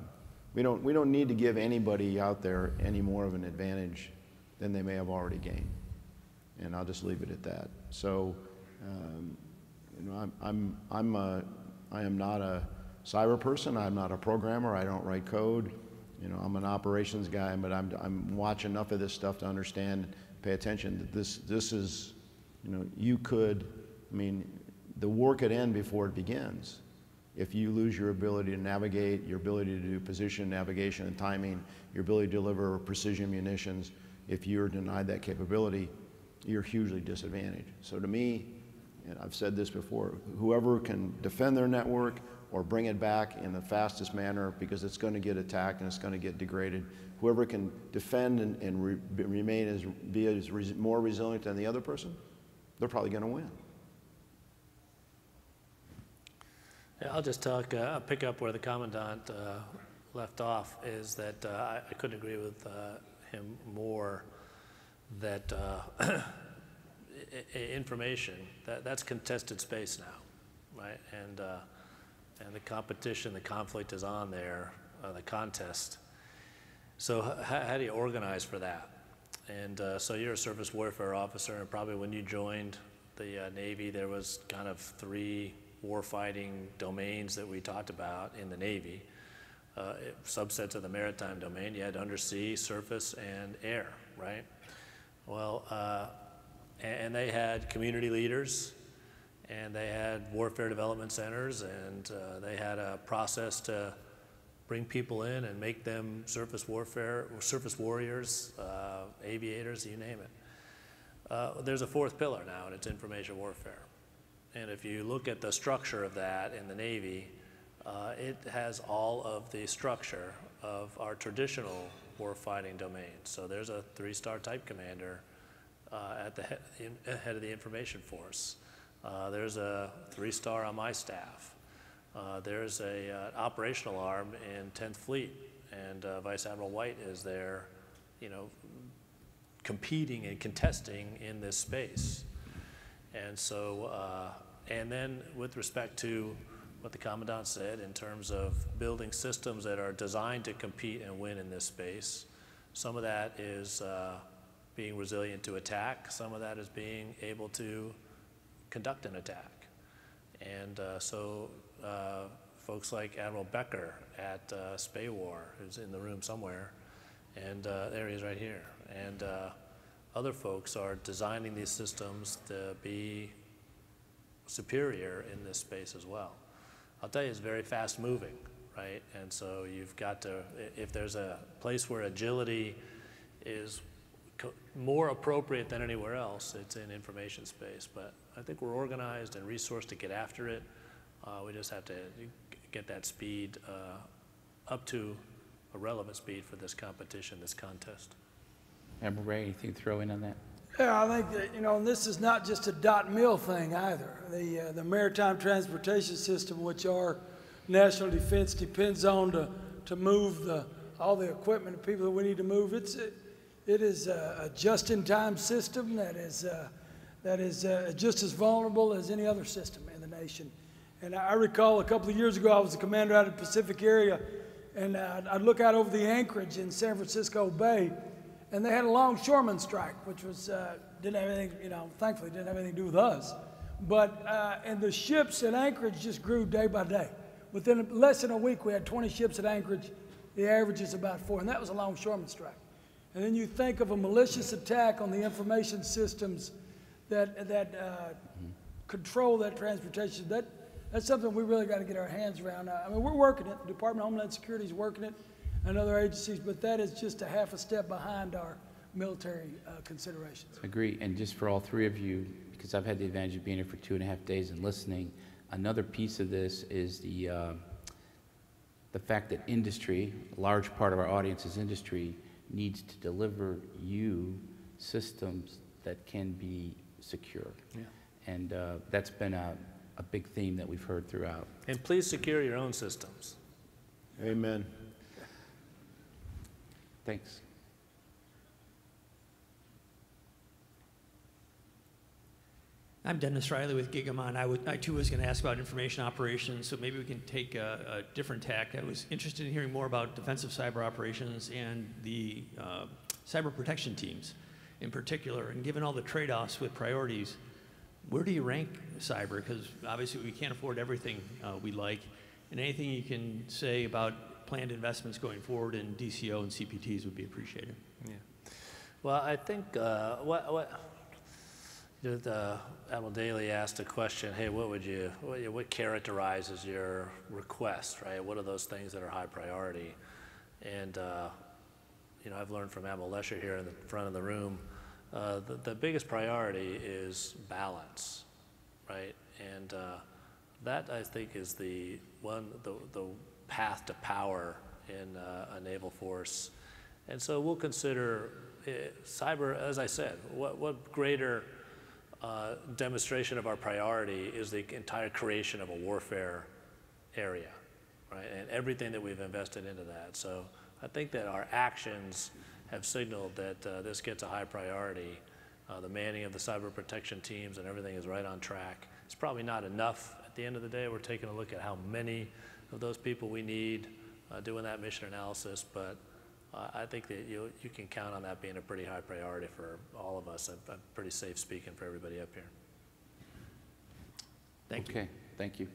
S3: We don't need to give anybody out there any more of an advantage than they may have already gained. And I'll just leave it at that. So, I am not a cyber person. I'm not a programmer. I don't write code. I'm an operations guy, but I'm watching enough of this stuff to understand, pay attention that this is, the war could end before it begins. If you lose your ability to navigate, your ability to do position, navigation, and timing, your ability to deliver precision munitions, if you're denied that capability, you're hugely disadvantaged. So to me, and I've said this before, whoever can defend their network or bring it back in the fastest manner, because it's going to get attacked and it's going to get degraded, whoever can defend and be more resilient than the other person, they're probably going to win.
S4: Yeah, I'll just pick up where the Commandant left off, is that I couldn't agree with him more that information, that's contested space now, right? And the competition, the conflict is on there, the contest. So how do you organize for that? And so you're a surface warfare officer, and probably when you joined the Navy, there was kind of 3 warfighting domains that we talked about in the Navy. Subsets of the maritime domain. You had undersea, surface, and air, right? Well, and they had community leaders and they had warfare development centers, and they had a process to bring people in and make them surface warriors, aviators, you name it. There's a fourth pillar now, and it's information warfare. And if you look at the structure of that in the Navy, it has all of the structure of our traditional warfighting domains. So there's a 3-star type commander at the head of the information force. There's a 3-star on my staff. There's an operational arm in 10th Fleet, and Vice Admiral White is there, you know, competing and contesting in this space. And so, and then with respect to what the Commandant said in terms of building systems that are designed to compete and win in this space, some of that is being resilient to attack, some of that is being able to conduct an attack. And so folks like Admiral Becker at Cyberwar, who's in the room somewhere, and there he is right here, and other folks are designing these systems to be superior in this space as well. I'll tell you, it's very fast moving, right? And so you've got to, if there's a place where agility is more appropriate than anywhere else, it's in information space. But I think we're organized and resourced to get after it. We just have to get that speed up to a relevant speed for this competition, this contest.
S2: Admiral Ray, anything to throw in on that?
S5: Yeah, I think that, you know, and this is not just a dot mill thing either. The Maritime Transportation System, which our national defense depends on to move all the equipment and people that we need to move, it is a just-in-time system that is just as vulnerable as any other system in the nation. And I recall a couple of years ago, I was the commander out of the Pacific area, and I'd look out over the anchorage in San Francisco Bay, and they had a longshoreman strike, which was, didn't have anything, you know, thankfully didn't have anything to do with us. But, and the ships at Anchorage just grew day by day. Within less than a week, we had 20 ships at Anchorage. The average is about 4, and that was a longshoreman strike. And then you think of a malicious attack on the information systems that control that transportation. That's something we really got to get our hands around. I mean, we're working it. The Department of Homeland Security is working it, and other agencies, but that is just a half a step behind our military considerations.
S2: Agree, and just for all three of you, because I've had the advantage of being here for 2.5 days and listening, another piece of this is the fact that industry, a large part of our audience is industry, needs to deliver you systems that can be secure. Yeah. And that's been a big theme that we've heard throughout.
S4: And please secure your own systems.
S3: Amen.
S2: Thanks.
S7: I'm Dennis Riley with Gigamon. I too was going to ask about information operations, so maybe we can take a different tack. I was interested in hearing more about defensive cyber operations and the cyber protection teams in particular. And given all the trade-offs with priorities, where do you rank cyber? Because obviously we can't afford everything we like. And anything you can say about planned investments going forward in DCO and CPTs would be appreciated.
S4: Yeah. Well, I think Admiral Daly asked a question, hey, what characterizes your request, right? What are those things that are high priority? And, you know, I've learned from Admiral Lesher here in the front of the room, the biggest priority is balance, right? And that, I think, is the path to power in a naval force. And so we'll consider cyber, as I said, what greater demonstration of our priority is the entire creation of a warfare area, right? And everything that we've invested into that. So I think that our actions have signaled that this gets a high priority. The manning of the cyber protection teams and everything is right on track. It's probably not enough at the end of the day. We're taking a look at how many of those people we need doing that mission analysis, but I think that you can count on that being a pretty high priority for all of us. I'm pretty safe speaking for everybody up here.
S7: Thank you.
S2: Okay, thank you.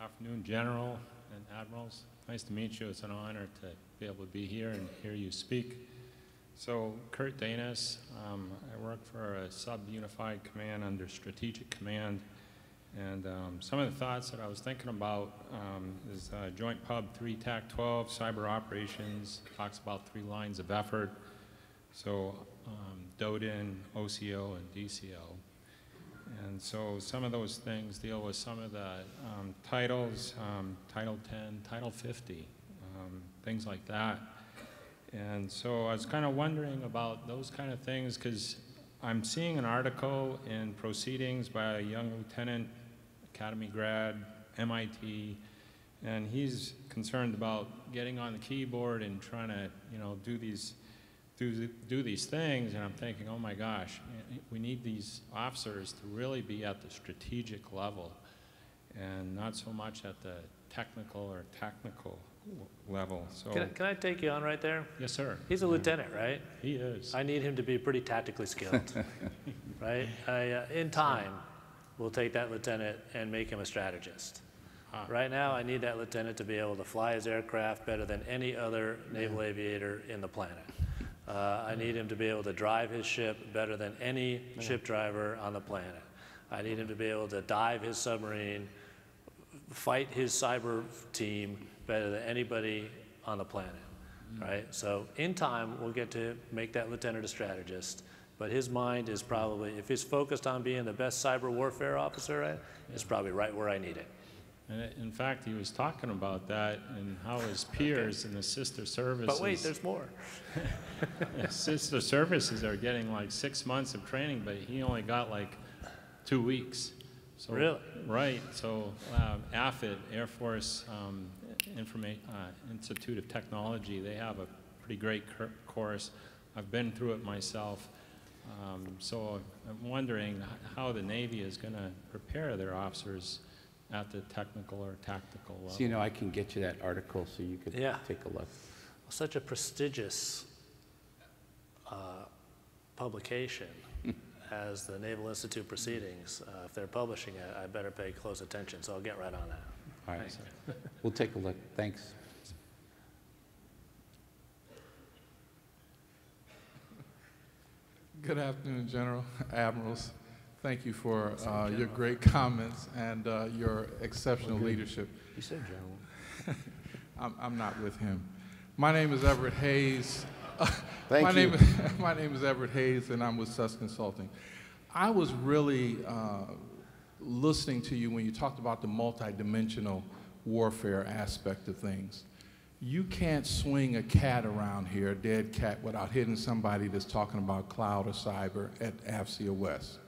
S8: Afternoon, General and Admirals. Nice to meet you. It's an honor to be able to be here and hear you speak. So, Kurt Danis, I work for a sub-unified command under Strategic Command. And some of the thoughts that I was thinking about is Joint Pub 3 TAC 12, Cyber Operations, talks about 3 lines of effort. So, DODIN, OCO, and DCO. And so some of those things deal with some of the titles, Title 10, Title 50, things like that. And so I was kind of wondering about those kind of things because I'm seeing an article in Proceedings by a young lieutenant, academy grad, MIT, and he's concerned about getting on the keyboard and trying to, you know, do these things, and I'm thinking, oh my gosh, we need these officers to really be at the strategic level and not so much at the technical or technical level. So
S4: Can I take you on right there?
S8: Yes, sir.
S4: He's a lieutenant, right?
S8: He is.
S4: I need him to be pretty tactically skilled, right? In time, we'll take that lieutenant and make him a strategist. Right now, I need that lieutenant to be able to fly his aircraft better than any other naval aviator in the planet. I need him to be able to drive his ship better than any ship driver on the planet. I need him to be able to dive his submarine, fight his cyber team better than anybody on the planet, right? So in time, we'll get to make that lieutenant a strategist, but his mind is probably, if he's focused on being the best cyber warfare officer, right, it's probably right where I need it.
S8: And in fact, he was talking about that and how his peers in the sister services.
S4: But wait, there's more.
S8: Sister services are getting like 6 months of training, but he only got like 2 weeks. So,
S4: really?
S8: Right. So AFIT, Air Force Institute of Technology, they have a pretty great course. I've been through it myself. So I'm wondering how the Navy is going to prepare their officers at the technical or tactical level.
S2: So, you know, I can get you that article so you could take a look.
S4: Such a prestigious publication as the Naval Institute Proceedings. If they're publishing it, I better pay close attention, so I'll get right on that.
S2: All right. We'll take a look. Thanks.
S9: Good afternoon, General, Admirals. Thank you for your great comments and your exceptional leadership.
S3: You said General.
S9: I'm not with him. My name is Everett Hayes.
S3: Thank you.
S9: My name is Everett Hayes, and I'm with Sus Consulting. I was really listening to you when you talked about the multidimensional warfare aspect of things. You can't swing a cat around here, a dead cat, without hitting somebody that's talking about cloud or cyber at AFCEA West.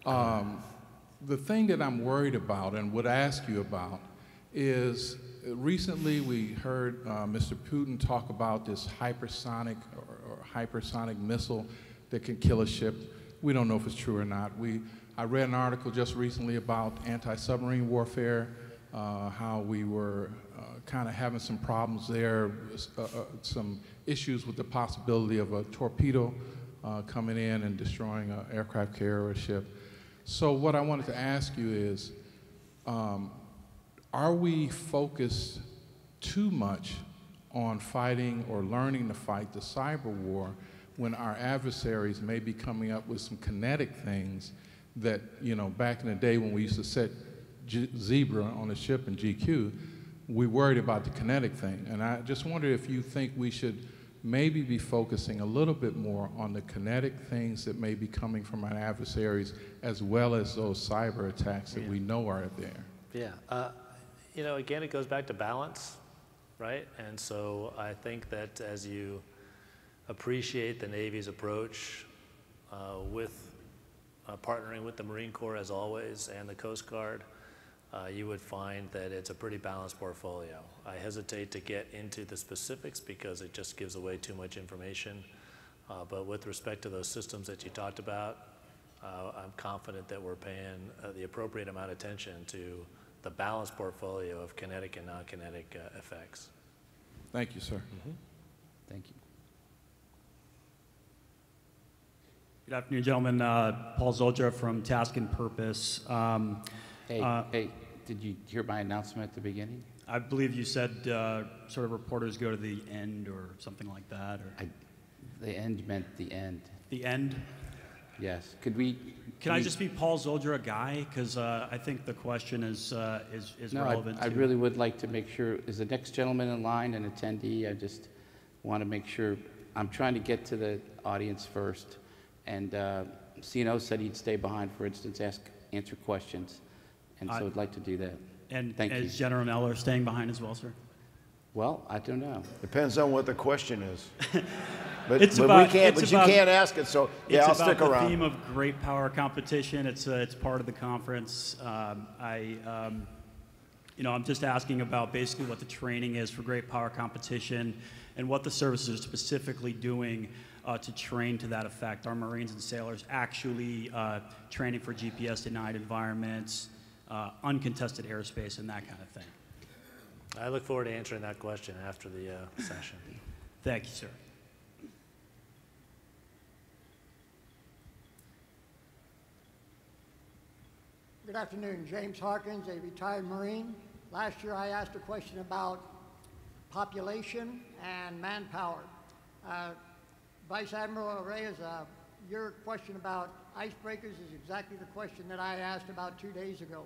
S9: The thing that I'm worried about and would ask you about is recently we heard Mr. Putin talk about this hypersonic or hypersonic missile that can kill a ship. We don't know if it's true or not. I read an article just recently about anti-submarine warfare, how we were kind of having some problems there, some issues with the possibility of a torpedo coming in and destroying an aircraft carrier or a ship. So what I wanted to ask you is, are we focused too much on fighting or learning to fight the cyber war when our adversaries may be coming up with some kinetic things that, you know, back in the day when we used to set Zebra on a ship in GQ, we worried about the kinetic thing. And I just wonder if you think we should maybe be focusing a little bit more on the kinetic things that may be coming from our adversaries as well as those cyber attacks that we know are there.
S4: Yeah, you know, again, it goes back to balance, right? And so I think that as you appreciate the Navy's approach with partnering with the Marine Corps as always and the Coast Guard, you would find that it's a pretty balanced portfolio. I hesitate to get into the specifics because it just gives away too much information. But with respect to those systems that you talked about, I'm confident that we're paying the appropriate amount of attention to the balanced portfolio of kinetic and non-kinetic effects.
S9: Thank you, sir.
S4: Mm-hmm.
S2: Thank you.
S10: Good afternoon, gentlemen. Paul Zolja from Task and Purpose.
S2: Hey, did you hear my announcement at the beginning?
S10: I believe you said sort of reporters go to the end or something like that. Or?
S2: The end meant the end.
S10: The end?
S2: Yes. Could we?
S10: Can I just be Paul Zolger a guy? Because I think the question is
S2: No,
S10: relevant.
S2: I really would like to make sure, is the next gentleman in line an attendee? I just want to make sure, I'm trying to get to the audience first. And CNO said he'd stay behind, for instance, answer questions. And so I'd like to do that.
S10: And
S2: Thank you.
S10: is General Neller staying behind as well, sir?
S2: Well, I don't know.
S3: Depends on what the question is. But,
S10: It's
S3: but
S10: about-
S3: we can't.
S10: it's
S3: But you
S10: about-
S3: can't ask it. So yeah, I'll stick
S10: It's about the
S3: around.
S10: theme of great power competition. It's part of the conference. I'm just asking about basically what the training is for great power competition and what the services are specifically doing to train to that effect. Are Marines and sailors actually training for GPS-denied environments, uncontested airspace, and that kind of thing?
S4: I look forward to answering that question after the session.
S10: Thank you, sir.
S11: Good afternoon. James Harkins, a retired Marine. Last year I asked a question about population and manpower. Vice Admiral Reyes, your question about icebreakers is exactly the question that I asked about 2 days ago.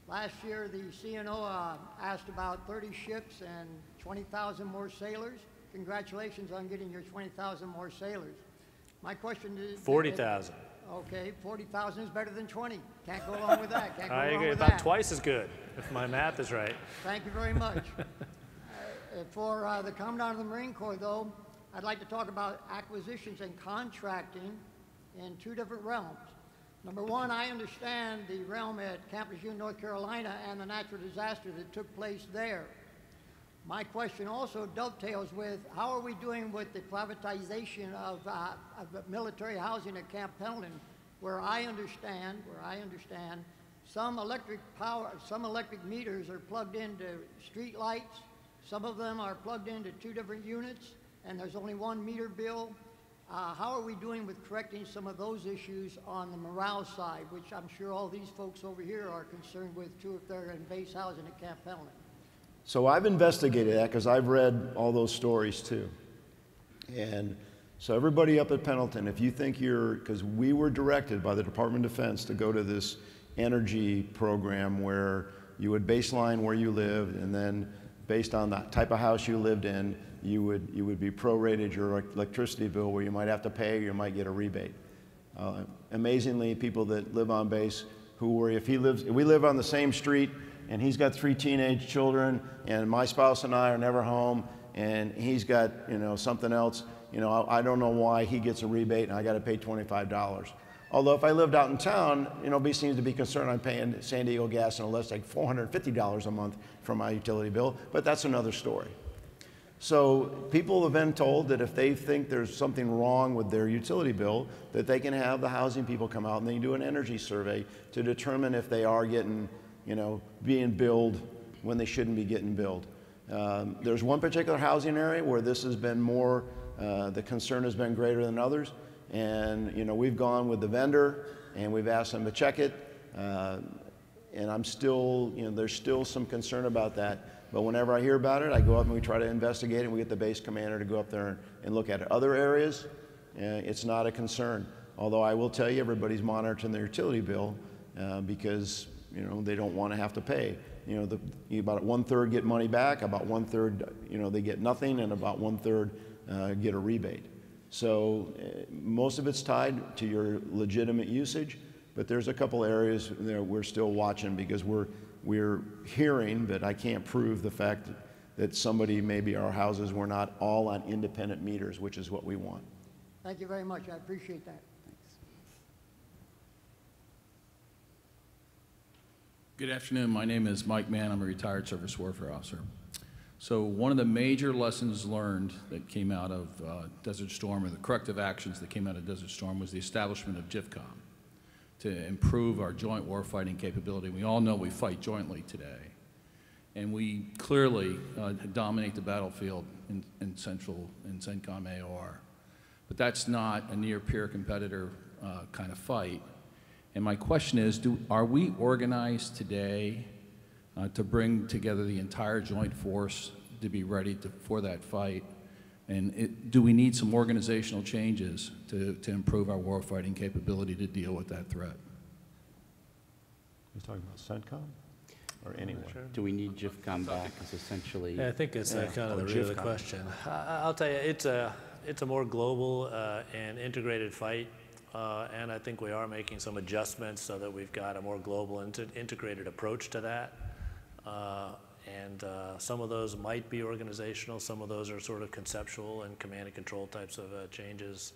S11: Last year the CNO asked about 30 ships and 20,000 more sailors. Congratulations on getting your 20,000 more sailors. My question is...
S4: 40,000.
S11: Okay, 40,000 is better than 20. Can't go along with that. Can't go
S4: I
S11: along
S4: agree,
S11: with
S4: about
S11: that.
S4: twice as good, if my math is right.
S11: Thank you very much. For the Commandant of the Marine Corps, though, I'd like to talk about acquisitions and contracting in two different realms. Number one, I understand the realm at Camp Lejeune, North Carolina, and the natural disaster that took place there. My question also dovetails with how are we doing with the privatization of military housing at Camp Pendleton, where I understand some electric meters are plugged into street lights. Some of them are plugged into two different units, and there's only one meter bill. How are we doing with correcting some of those issues on the morale side, which I'm sure all these folks over here are concerned with too if they're in base housing at Camp Pendleton?
S3: So I've investigated that because I've read all those stories too. And so everybody up at Pendleton, if you think because we were directed by the Department of Defense to go to this energy program where you would baseline where you lived, and then based on the type of house you lived in, you would be prorated your electricity bill, where you might have to pay or you might get a rebate. Amazingly, people that live on base who worry if we live on the same street, and he's got 3 teenage children, and my spouse and I are never home, and he's got, something else, I don't know why he gets a rebate and I got to pay $25. Although if I lived out in town, he seems to be concerned I'm paying San Diego Gas and Electric like $450 a month for my utility bill, but that's another story. So people have been told that if they think there's something wrong with their utility bill, that they can have the housing people come out and they can do an energy survey to determine if they are getting being billed when they shouldn't be getting billed. There's one particular housing area where this has been more, the concern has been greater than others. And, we've gone with the vendor and we've asked them to check it. And I'm still, there's still some concern about that. But whenever I hear about it, I go up and we try to investigate it, and we get the base commander to go up there and look at it. Other areas, it's not a concern. Although I will tell you, everybody's monitoring their utility bill because they don't want to have to pay. About 1/3 get money back, about 1/3, they get nothing, and about 1/3 get a rebate. So most of it's tied to your legitimate usage, but there's a couple areas that we're still watching because we're hearing, but I can't prove the fact that maybe our houses were not all on independent meters, which is what we want.
S11: Thank you very much. I appreciate that.
S12: Good afternoon. My name is Mike Mann. I'm a retired surface warfare officer. So one of the major lessons learned that came out of Desert Storm, or the corrective actions that came out of Desert Storm, was the establishment of JIFCOM to improve our joint warfighting capability. We all know we fight jointly today, and we clearly dominate the battlefield in CENTCOM AOR. But that's not a near-peer competitor kind of fight. And my question is, are we organized today to bring together the entire joint force to be ready for that fight? And do we need some organizational changes to improve our warfighting capability to deal with that threat?
S3: You're talking about CENTCOM or anyone?
S2: Do we need JIFCOM back is essentially...
S4: Yeah, I think it's kind of the root of the question. I'll tell you, it's a more global and integrated fight, and I think we are making some adjustments so that we've got a more global integrated approach to that. And some of those might be organizational, some of those are sort of conceptual and command and control types of changes.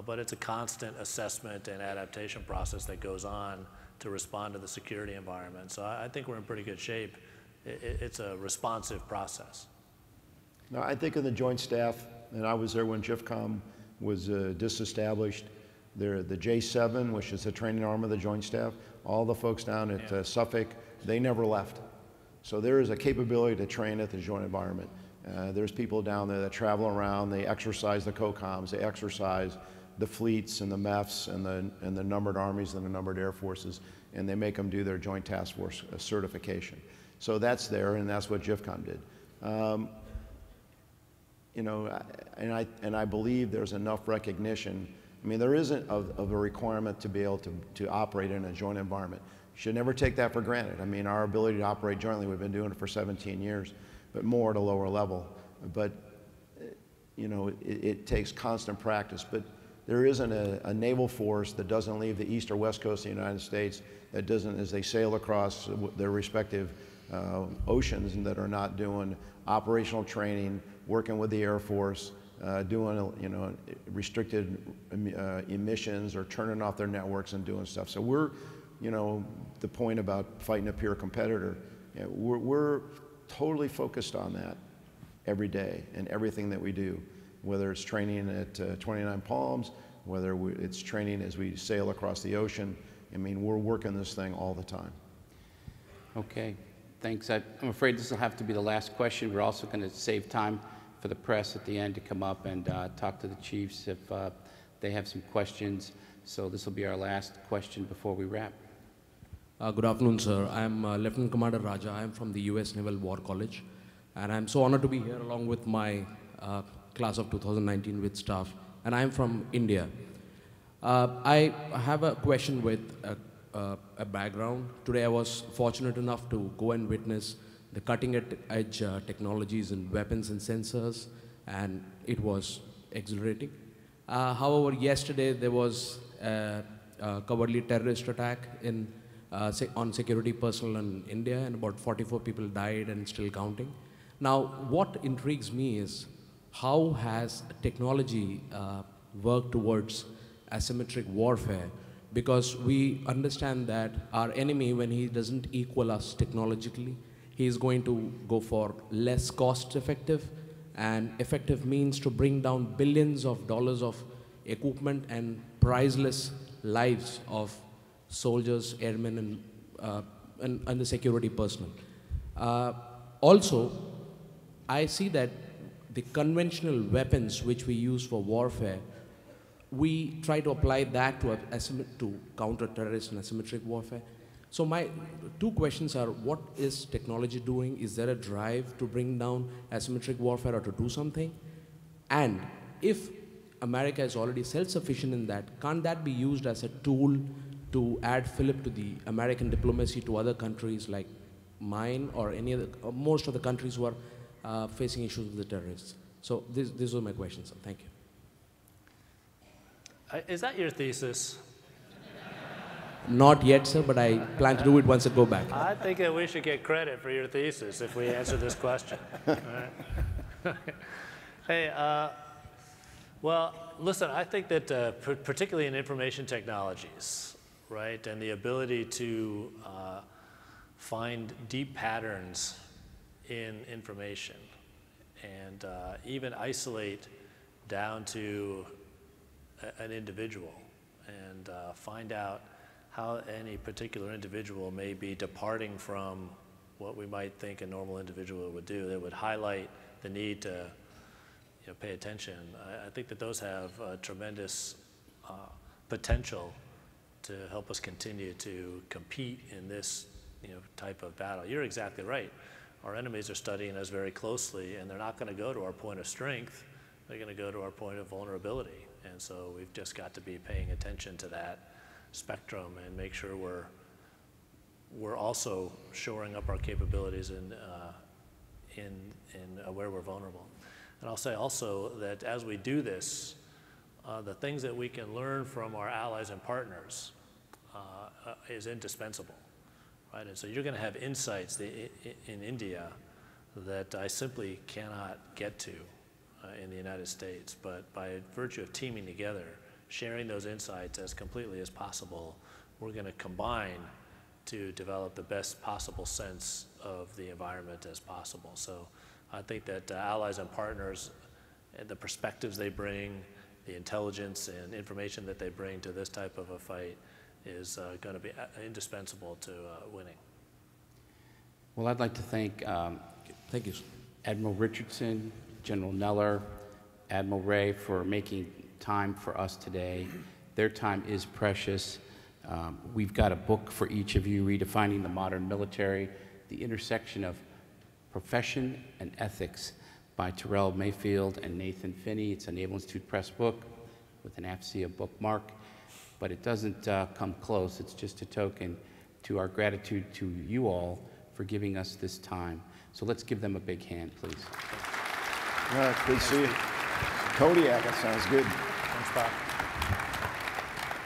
S4: But it's a constant assessment and adaptation process that goes on to respond to the security environment. So I think we're in pretty good shape. It's a responsive process.
S3: No, I think in the Joint Staff, and I was there when JIFCOM was disestablished, the J7, which is the training arm of the Joint Staff, all the folks down at Suffolk, they never left. So there is a capability to train at the joint environment. There's people down there that travel around, they exercise the COCOMs, they exercise the fleets and the MEFs and the numbered armies and the numbered air forces, and they make them do their Joint Task Force certification. So that's there, and that's what JIFCOM did. You know, and I believe there's enough recognition. I mean, there isn't of a requirement to be able to operate in a joint environment. Should never take that for granted. I mean, our ability to operate jointly, we've been doing it for 17 years, but more at a lower level. But, you know, it takes constant practice. But there isn't a naval force that doesn't leave the east or west coast of the United States that doesn't, as they sail across their respective oceans, and that are not doing operational training, working with the Air Force, doing, you know, restricted emissions or turning off their networks and doing stuff. So we're, you know, the point about fighting a peer competitor, you know, we're totally focused on that every day and everything that we do, whether it's training at 29 Palms, whether it's training as we sail across the ocean. I mean, we're working this thing all the time.
S2: Okay, thanks. I'm afraid this will have to be the last question. We're also going to save time for the press at the end to come up and talk to the chiefs if they have some questions. So this will be our last question before we wrap.
S13: Good afternoon, sir. I'm Lieutenant Commander Raja. I'm from the US Naval War College, and I'm so honored to be here along with my class of 2019 with staff, and I'm from India. I have a question with a background. Today I was fortunate enough to go and witness the cutting-edge technologies in weapons and sensors, and it was exhilarating. However, yesterday there was a cowardly terrorist attack on security personnel in India, and about 44 people died and still counting. Now, what intrigues me is how has technology worked towards asymmetric warfare? Because we understand that our enemy, when he doesn't equal us technologically, he is going to go for less cost-effective and effective means to bring down billions of dollars of equipment and priceless lives of soldiers, airmen, and the security personnel. Also, I see that the conventional weapons which we use for warfare, we try to apply that to counter terrorist and asymmetric warfare. So my two questions are, what is technology doing? Is there a drive to bring down asymmetric warfare or to do something? And if America is already self-sufficient in that, can't that be used as a tool to add fillip to the American diplomacy to other countries like mine or any other, most of the countries who are facing issues with the terrorists? So these are my questions, sir. Thank you.
S4: Is that your thesis?
S13: Not yet, sir, but I plan to do it once I go back.
S4: I think that we should get credit for your thesis if we answer this question. All right. Hey, well, listen, I think that particularly in information technologies, right, and the ability to find deep patterns in information and even isolate down to an individual and find out how any particular individual may be departing from what we might think a normal individual would do, that would highlight the need to pay attention. I think that those have tremendous potential to help us continue to compete in this type of battle. You're exactly right. Our enemies are studying us very closely, and they're not going to go to our point of strength. they're going to go to our point of vulnerability. And so we've just got to be paying attention to that spectrum and make sure we're also shoring up our capabilities in where we're vulnerable. And I'll say also that as we do this, the things that we can learn from our allies and partners is indispensable, right? And so you're going to have insights in India that I simply cannot get to in the United States, but by virtue of teaming together, sharing those insights as completely as possible, we're going to combine to develop the best possible sense of the environment as possible. So I think that allies and partners, and the perspectives they bring, the intelligence and information that they bring to this type of a fight is going to be indispensable to winning.
S2: Well, I'd like to thank
S13: Thank you.
S2: Admiral Richardson, General Neller, Admiral Ray for making time for us today. Their time is precious. We've got a book for each of you, Redefining the Modern Military, the Intersection of Profession and Ethics by Terrell Mayfield and Nathan Finney. It's a Naval Institute Press book with an AFCEA bookmark, but it doesn't come close. It's just a token to our gratitude to you all for giving us this time. So let's give them a big hand, please.
S3: All right, good to see you. Kodiak, that sounds good.
S4: Thanks, Bob.